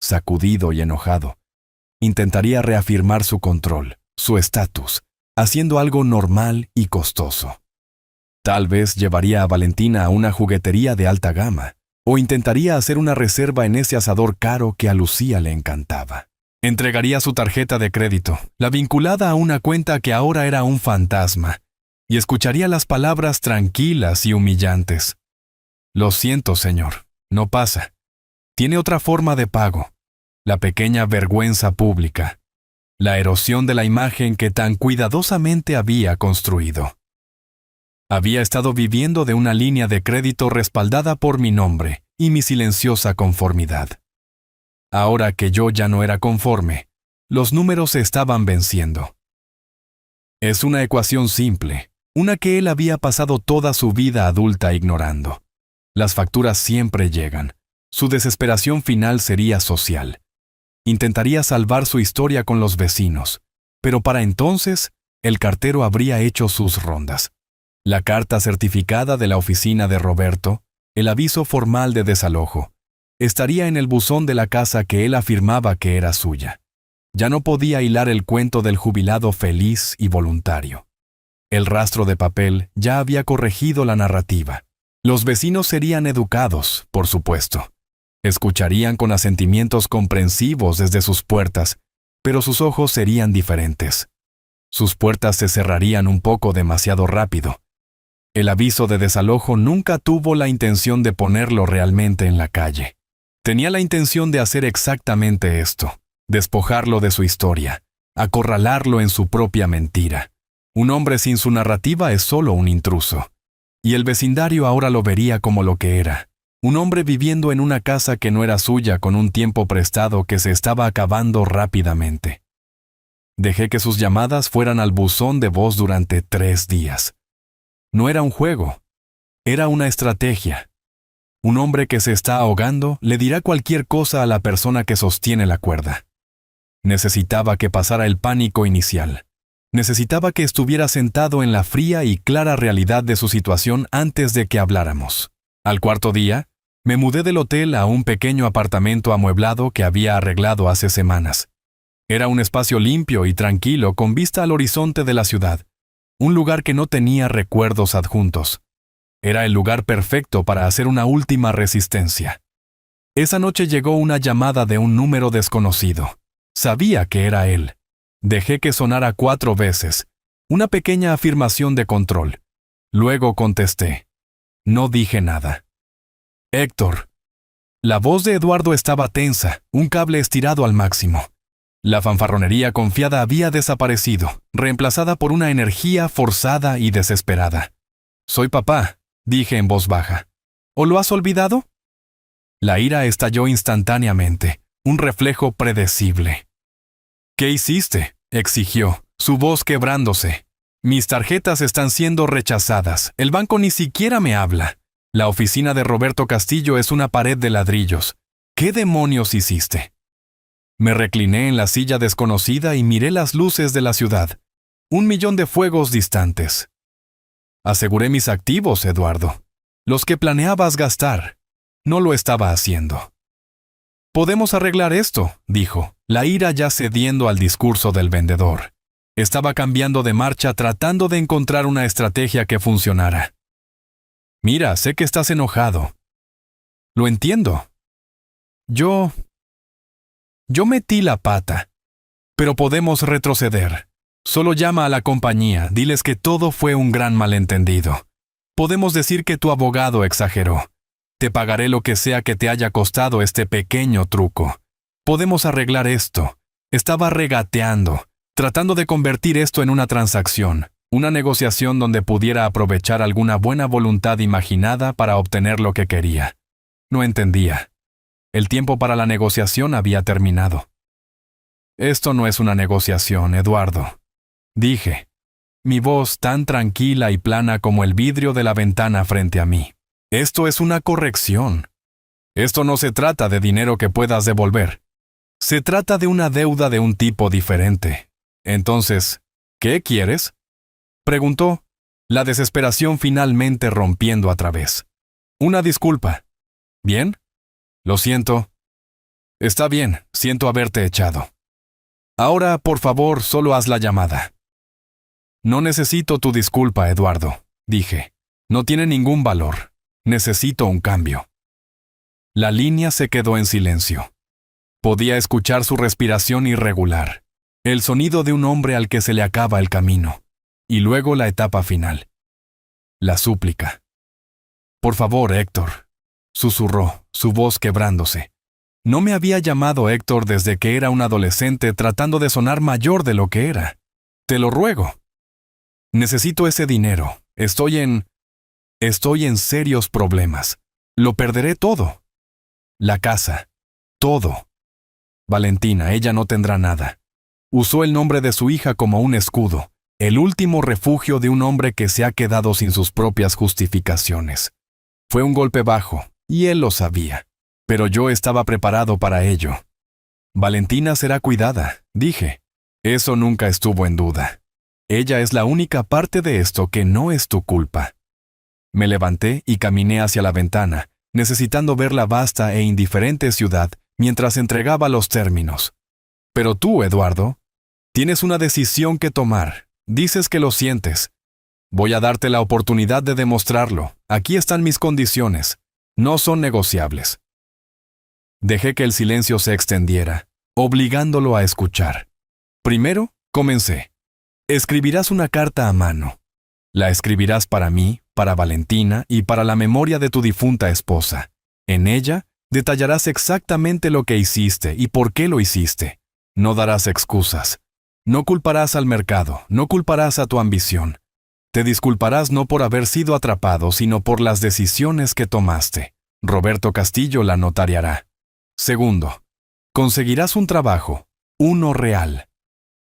Sacudido y enojado, intentaría reafirmar su control, su estatus, haciendo algo normal y costoso. Tal vez llevaría a Valentina a una juguetería de alta gama, o intentaría hacer una reserva en ese asador caro que a Lucía le encantaba. Entregaría su tarjeta de crédito, la vinculada a una cuenta que ahora era un fantasma, y escucharía las palabras tranquilas y humillantes. Lo siento, señor, no pasa. Tiene otra forma de pago. La pequeña vergüenza pública. La erosión de la imagen que tan cuidadosamente había construido. Había estado viviendo de una línea de crédito respaldada por mi nombre y mi silenciosa conformidad. Ahora que yo ya no era conforme, los números se estaban venciendo. Es una ecuación simple, una que él había pasado toda su vida adulta ignorando. Las facturas siempre llegan. Su desesperación final sería social. Intentaría salvar su historia con los vecinos, pero para entonces, el cartero habría hecho sus rondas. La carta certificada de la oficina de Roberto, el aviso formal de desalojo, estaría en el buzón de la casa que él afirmaba que era suya. Ya no podía hilar el cuento del jubilado feliz y voluntario. El rastro de papel ya había corregido la narrativa. Los vecinos serían educados, por supuesto. Escucharían con asentimientos comprensivos desde sus puertas, pero sus ojos serían diferentes. Sus puertas se cerrarían un poco demasiado rápido. El aviso de desalojo nunca tuvo la intención de ponerlo realmente en la calle. Tenía la intención de hacer exactamente esto, despojarlo de su historia, acorralarlo en su propia mentira. Un hombre sin su narrativa es solo un intruso. Y el vecindario ahora lo vería como lo que era. Un hombre viviendo en una casa que no era suya con un tiempo prestado que se estaba acabando rápidamente. Dejé que sus llamadas fueran al buzón de voz durante 3 días. No era un juego, era una estrategia. Un hombre que se está ahogando le dirá cualquier cosa a la persona que sostiene la cuerda. Necesitaba que pasara el pánico inicial. Necesitaba que estuviera sentado en la fría y clara realidad de su situación antes de que habláramos. Al 4.º día, me mudé del hotel a un pequeño apartamento amueblado que había arreglado hace semanas. Era un espacio limpio y tranquilo con vista al horizonte de la ciudad, un lugar que no tenía recuerdos adjuntos. Era el lugar perfecto para hacer una última resistencia. Esa noche llegó una llamada de un número desconocido. Sabía que era él. Dejé que sonara 4 veces, una pequeña afirmación de control. Luego contesté. No dije nada. Héctor. La voz de Eduardo estaba tensa, un cable estirado al máximo. La fanfarronería confiada había desaparecido, reemplazada por una energía forzada y desesperada. Soy papá, dije en voz baja. ¿O lo has olvidado? La ira estalló instantáneamente, un reflejo predecible. ¿Qué hiciste?, exigió, su voz quebrándose. Mis tarjetas están siendo rechazadas, el banco ni siquiera me habla. La oficina de Roberto Castillo es una pared de ladrillos. ¿Qué demonios hiciste? Me recliné en la silla desconocida y miré las luces de la ciudad. 1.000.000 de fuegos distantes. Aseguré mis activos, Eduardo. Los que planeabas gastar. No lo estaba haciendo. Podemos arreglar esto, dijo, la ira ya cediendo al discurso del vendedor. Estaba cambiando de marcha tratando de encontrar una estrategia que funcionara. Mira, sé que estás enojado. Lo entiendo. Yo metí la pata. Pero podemos retroceder. Solo llama a la compañía, diles que todo fue un gran malentendido. Podemos decir que tu abogado exageró. Te pagaré lo que sea que te haya costado este pequeño truco. Podemos arreglar esto. Estaba regateando, tratando de convertir esto en una transacción, una negociación donde pudiera aprovechar alguna buena voluntad imaginada para obtener lo que quería. No entendía. El tiempo para la negociación había terminado. Esto no es una negociación, Eduardo, dije, mi voz tan tranquila y plana como el vidrio de la ventana frente a mí. Esto es una corrección. Esto no se trata de dinero que puedas devolver. Se trata de una deuda de un tipo diferente. Entonces, ¿qué quieres?, preguntó, la desesperación finalmente rompiendo a través. Una disculpa. ¿Bien? Lo siento. Está bien, siento haberte echado. Ahora, por favor, solo haz la llamada. No necesito tu disculpa, Eduardo, dije. No tiene ningún valor. Necesito un cambio. La línea se quedó en silencio. Podía escuchar su respiración irregular, el sonido de un hombre al que se le acaba el camino, y luego la etapa final. La súplica. Por favor, Héctor, susurró, su voz quebrándose. No me había llamado Héctor desde que era un adolescente tratando de sonar mayor de lo que era. Te lo ruego. Necesito ese dinero. Estoy en serios problemas. Lo perderé todo. La casa. Todo. Valentina, ella no tendrá nada. Usó el nombre de su hija como un escudo, el último refugio de un hombre que se ha quedado sin sus propias justificaciones. Fue un golpe bajo, y él lo sabía. Pero yo estaba preparado para ello. Valentina será cuidada, dije. Eso nunca estuvo en duda. Ella es la única parte de esto que no es tu culpa. Me levanté y caminé hacia la ventana, necesitando ver la vasta e indiferente ciudad mientras entregaba los términos. Pero tú, Eduardo, tienes una decisión que tomar. Dices que lo sientes. Voy a darte la oportunidad de demostrarlo. Aquí están mis condiciones. No son negociables. Dejé que el silencio se extendiera, obligándolo a escuchar. Primero, comencé. Escribirás una carta a mano. La escribirás para mí, para Valentina y para la memoria de tu difunta esposa. En ella, detallarás exactamente lo que hiciste y por qué lo hiciste. No darás excusas. No culparás al mercado, no culparás a tu ambición. Te disculparás no por haber sido atrapado, sino por las decisiones que tomaste. Roberto Castillo la notariará. Segundo, conseguirás un trabajo, uno real.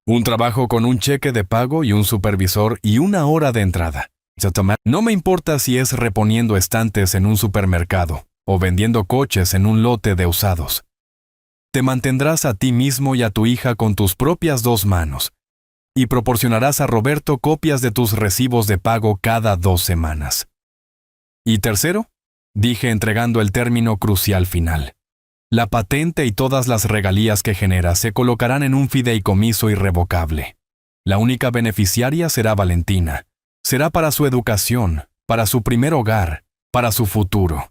Un trabajo con un cheque de pago y un supervisor y una hora de entrada. No me importa si es reponiendo estantes en un supermercado o vendiendo coches en un lote de usados. Te mantendrás a ti mismo y a tu hija con tus propias 2 manos y proporcionarás a Roberto copias de tus recibos de pago cada 2 semanas. Y tercero, dije entregando el término crucial final. La patente y todas las regalías que genera se colocarán en un fideicomiso irrevocable. La única beneficiaria será Valentina. Será para su educación, para su primer hogar, para su futuro.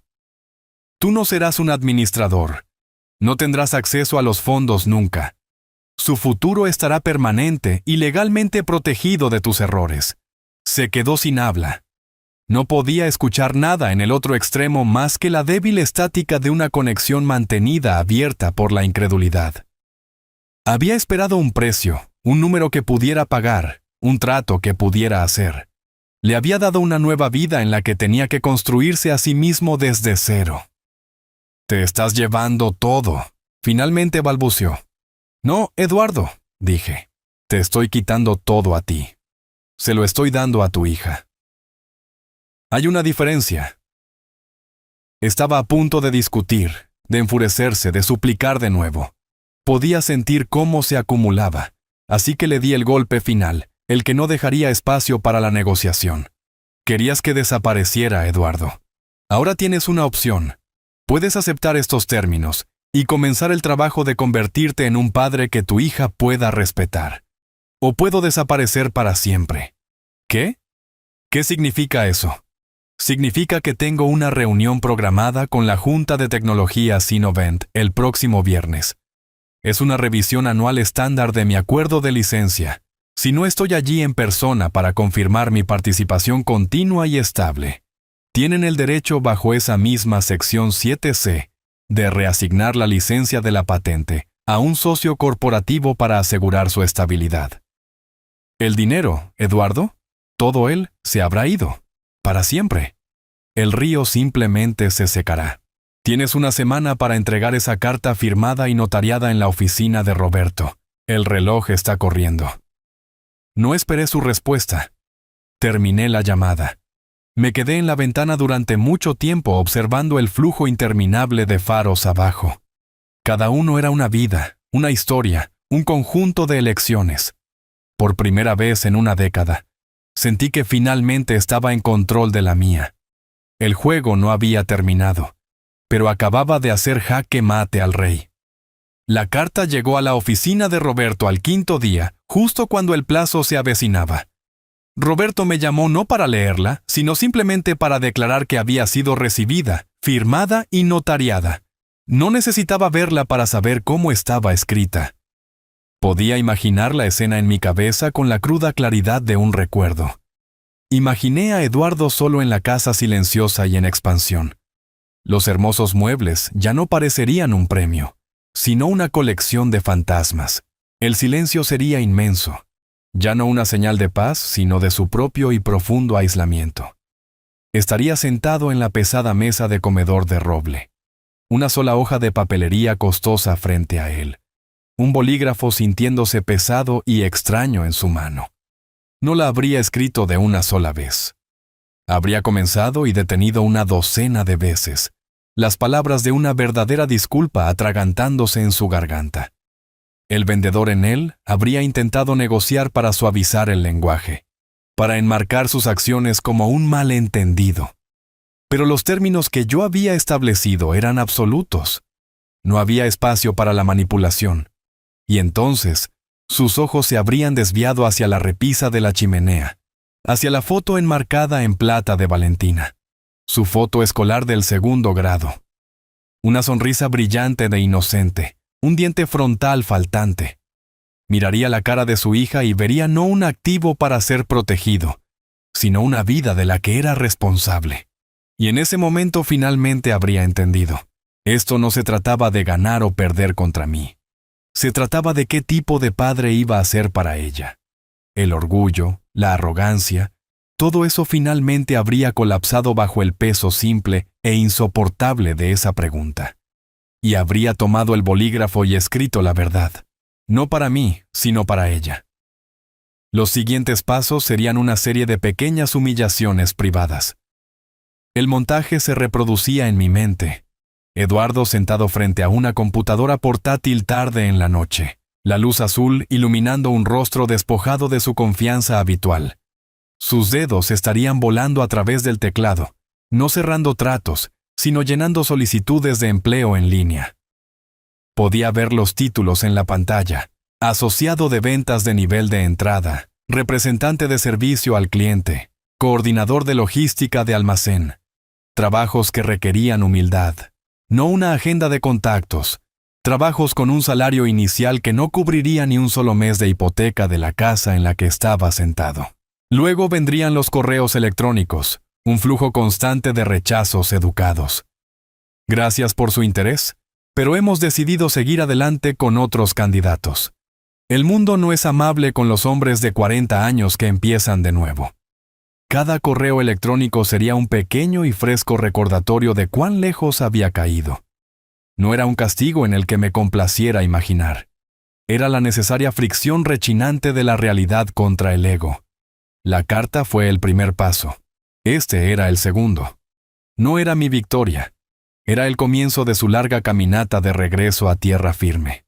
Tú no serás un administrador. No tendrás acceso a los fondos nunca. Su futuro estará permanente y legalmente protegido de tus errores. Se quedó sin habla. No podía escuchar nada en el otro extremo más que la débil estática de una conexión mantenida abierta por la incredulidad. Había esperado un precio, un número que pudiera pagar, un trato que pudiera hacer. Le había dado una nueva vida en la que tenía que construirse a sí mismo desde cero. Te estás llevando todo, finalmente balbuceó. No, Eduardo, dije. Te estoy quitando todo a ti. Se lo estoy dando a tu hija. Hay una diferencia. Estaba a punto de discutir, de enfurecerse, de suplicar de nuevo. Podía sentir cómo se acumulaba, así que le di el golpe final, el que no dejaría espacio para la negociación. Querías que desapareciera, Eduardo. Ahora tienes una opción. Puedes aceptar estos términos y comenzar el trabajo de convertirte en un padre que tu hija pueda respetar. O puedo desaparecer para siempre. ¿Qué? ¿Qué significa eso? Significa que tengo una reunión programada con la Junta de Tecnología Sinovent el próximo viernes. Es una revisión anual estándar de mi acuerdo de licencia. Si no estoy allí en persona para confirmar mi participación continua y estable, tienen el derecho bajo esa misma sección 7C de reasignar la licencia de la patente a un socio corporativo para asegurar su estabilidad. El dinero, Eduardo, todo él se habrá ido. Para siempre. El río simplemente se secará. Tienes una semana para entregar esa carta firmada y notariada en la oficina de Roberto. El reloj está corriendo. No esperé su respuesta. Terminé la llamada. Me quedé en la ventana durante mucho tiempo observando el flujo interminable de faros abajo. Cada uno era una vida, una historia, un conjunto de elecciones. Por primera vez en una década, sentí que finalmente estaba en control de la mía. El juego no había terminado, pero acababa de hacer jaque mate al rey. La carta llegó a la oficina de Roberto al quinto día, justo cuando el plazo se avecinaba. Roberto me llamó no para leerla, sino simplemente para declarar que había sido recibida, firmada y notariada. No necesitaba verla para saber cómo estaba escrita. Podía imaginar la escena en mi cabeza con la cruda claridad de un recuerdo. Imaginé a Eduardo solo en la casa silenciosa y en expansión. Los hermosos muebles ya no parecerían un premio, sino una colección de fantasmas. El silencio sería inmenso. Ya no una señal de paz, sino de su propio y profundo aislamiento. Estaría sentado en la pesada mesa de comedor de roble. Una sola hoja de papelería costosa frente a él. Un bolígrafo sintiéndose pesado y extraño en su mano. No la habría escrito de una sola vez. Habría comenzado y detenido una docena de veces, las palabras de una verdadera disculpa atragantándose en su garganta. El vendedor en él habría intentado negociar para suavizar el lenguaje, para enmarcar sus acciones como un malentendido. Pero los términos que yo había establecido eran absolutos. No había espacio para la manipulación. Y entonces, sus ojos se habrían desviado hacia la repisa de la chimenea, hacia la foto enmarcada en plata de Valentina, su foto escolar del segundo grado. Una sonrisa brillante de inocente, un diente frontal faltante. Miraría la cara de su hija y vería no un activo para ser protegido, sino una vida de la que era responsable. Y en ese momento finalmente habría entendido. Esto no se trataba de ganar o perder contra mí. Se trataba de qué tipo de padre iba a ser para ella. El orgullo, la arrogancia, todo eso finalmente habría colapsado bajo el peso simple e insoportable de esa pregunta. Y habría tomado el bolígrafo y escrito la verdad, no para mí, sino para ella. Los siguientes pasos serían una serie de pequeñas humillaciones privadas. El montaje se reproducía en mi mente. Eduardo sentado frente a una computadora portátil tarde en la noche, la luz azul iluminando un rostro despojado de su confianza habitual. Sus dedos estarían volando a través del teclado, no cerrando tratos, sino llenando solicitudes de empleo en línea. Podía ver los títulos en la pantalla: asociado de ventas de nivel de entrada, representante de servicio al cliente, coordinador de logística de almacén. Trabajos que requerían humildad, no una agenda de contactos. Trabajos con un salario inicial que no cubriría ni un solo mes de hipoteca de la casa en la que estaba sentado. Luego vendrían los correos electrónicos, un flujo constante de rechazos educados. Gracias por su interés, pero hemos decidido seguir adelante con otros candidatos. El mundo no es amable con los hombres de 40 años que empiezan de nuevo. Cada correo electrónico sería un pequeño y fresco recordatorio de cuán lejos había caído. No era un castigo en el que me complaciera imaginar. Era la necesaria fricción rechinante de la realidad contra el ego. La carta fue el primer paso. Este era el segundo. No era mi victoria. Era el comienzo de su larga caminata de regreso a tierra firme.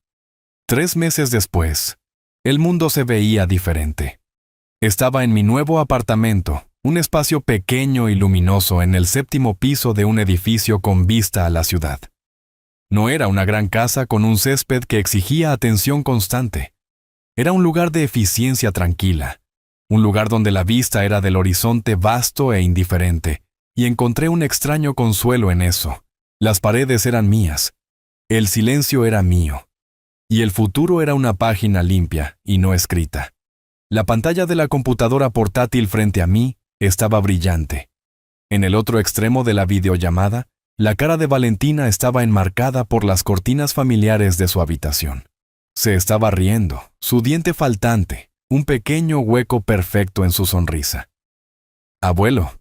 3 meses después, el mundo se veía diferente. Estaba en mi nuevo apartamento, un espacio pequeño y luminoso en el 7º piso de un edificio con vista a la ciudad. No era una gran casa con un césped que exigía atención constante. Era un lugar de eficiencia tranquila, un lugar donde la vista era del horizonte vasto e indiferente, y encontré un extraño consuelo en eso. Las paredes eran mías, el silencio era mío, y el futuro era una página limpia y no escrita. La pantalla de la computadora portátil frente a mí estaba brillante. En el otro extremo de la videollamada, la cara de Valentina estaba enmarcada por las cortinas familiares de su habitación. Se estaba riendo, su diente faltante, un pequeño hueco perfecto en su sonrisa. «Abuelo,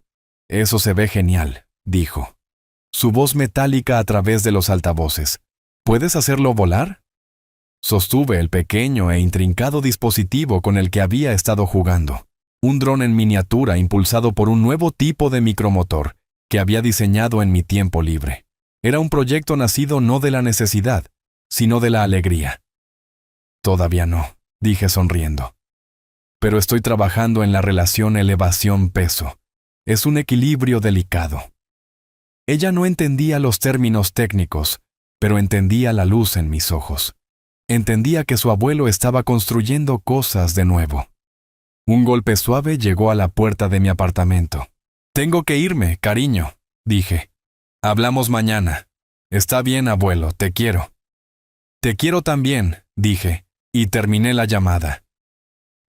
eso se ve genial», dijo. Su voz metálica a través de los altavoces. «¿Puedes hacerlo volar?» Sostuve el pequeño e intrincado dispositivo con el que había estado jugando. Un dron en miniatura impulsado por un nuevo tipo de micromotor que había diseñado en mi tiempo libre. Era un proyecto nacido no de la necesidad, sino de la alegría. «Todavía no», dije sonriendo. «Pero estoy trabajando en la relación elevación-peso. Es un equilibrio delicado. Ella no entendía los términos técnicos, pero entendía la luz en mis ojos. Entendía que su abuelo estaba construyendo cosas de nuevo. Un golpe suave llegó a la puerta de mi apartamento. «Tengo que irme, cariño», dije. «Hablamos mañana». «Está bien, abuelo, te quiero». «Te quiero también», dije, y terminé la llamada.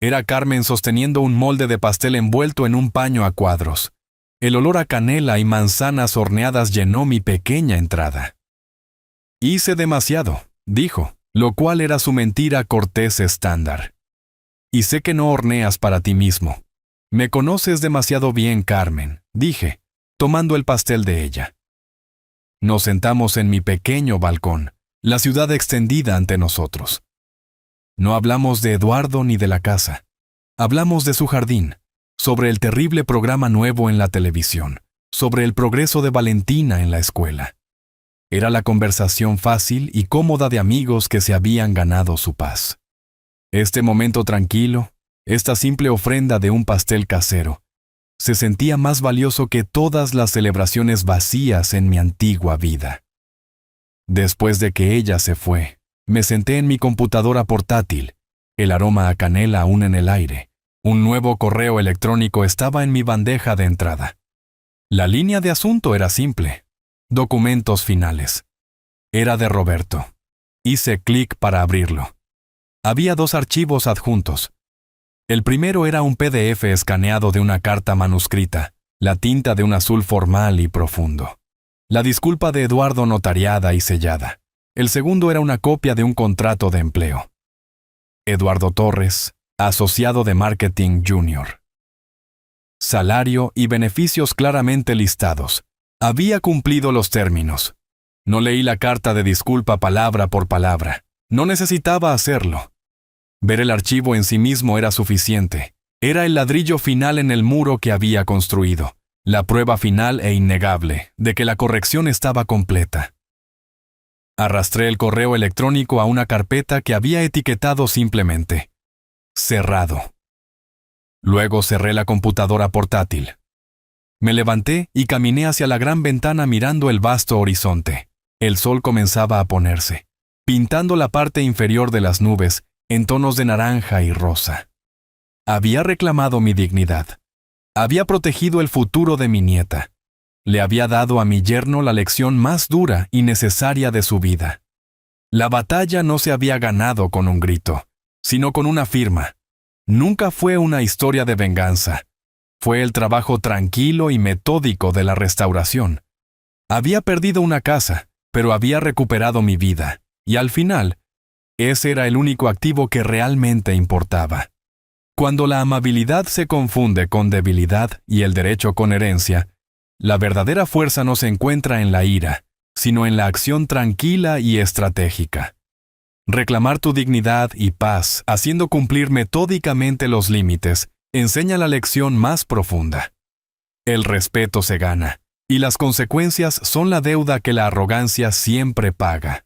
Era Carmen sosteniendo un molde de pastel envuelto en un paño a cuadros. El olor a canela y manzanas horneadas llenó mi pequeña entrada. «Hice demasiado», dijo, lo cual era su mentira cortés estándar. «Y sé que no horneas para ti mismo. Me conoces demasiado bien, Carmen», dije, tomando el pastel de ella. Nos sentamos en mi pequeño balcón, la ciudad extendida ante nosotros. No hablamos de Eduardo ni de la casa. Hablamos de su jardín, sobre el terrible programa nuevo en la televisión, sobre el progreso de Valentina en la escuela. Era la conversación fácil y cómoda de amigos que se habían ganado su paz. Este momento tranquilo, esta simple ofrenda de un pastel casero, se sentía más valioso que todas las celebraciones vacías en mi antigua vida. Después de que ella se fue, me senté en mi computadora portátil, el aroma a canela aún en el aire. Un nuevo correo electrónico estaba en mi bandeja de entrada. La línea de asunto era simple. Documentos finales. Era de Roberto. Hice clic para abrirlo. Había 2 archivos adjuntos. El primero era un PDF escaneado de una carta manuscrita, la tinta de un azul formal y profundo. La disculpa de Eduardo notariada y sellada. El segundo era una copia de un contrato de empleo. Eduardo Torres, asociado de Marketing Junior. Salario y beneficios claramente listados. Había cumplido los términos. No leí la carta de disculpa palabra por palabra. No necesitaba hacerlo. Ver el archivo en sí mismo era suficiente. Era el ladrillo final en el muro que había construido, la prueba final e innegable de que la corrección estaba completa. Arrastré el correo electrónico a una carpeta que había etiquetado simplemente «Cerrado». Luego cerré la computadora portátil. Me levanté y caminé hacia la gran ventana mirando el vasto horizonte. El sol comenzaba a ponerse, pintando la parte inferior de las nubes en tonos de naranja y rosa. Había reclamado mi dignidad. Había protegido el futuro de mi nieta. Le había dado a mi yerno la lección más dura y necesaria de su vida. La batalla no se había ganado con un grito, sino con una firma. Nunca fue una historia de venganza. Fue el trabajo tranquilo y metódico de la restauración. Había perdido una casa, pero había recuperado mi vida, y al final, ese era el único activo que realmente importaba. Cuando la amabilidad se confunde con debilidad y el derecho con herencia, la verdadera fuerza no se encuentra en la ira, sino en la acción tranquila y estratégica. Reclamar tu dignidad y paz, haciendo cumplir metódicamente los límites, enseña la lección más profunda. El respeto se gana, y las consecuencias son la deuda que la arrogancia siempre paga.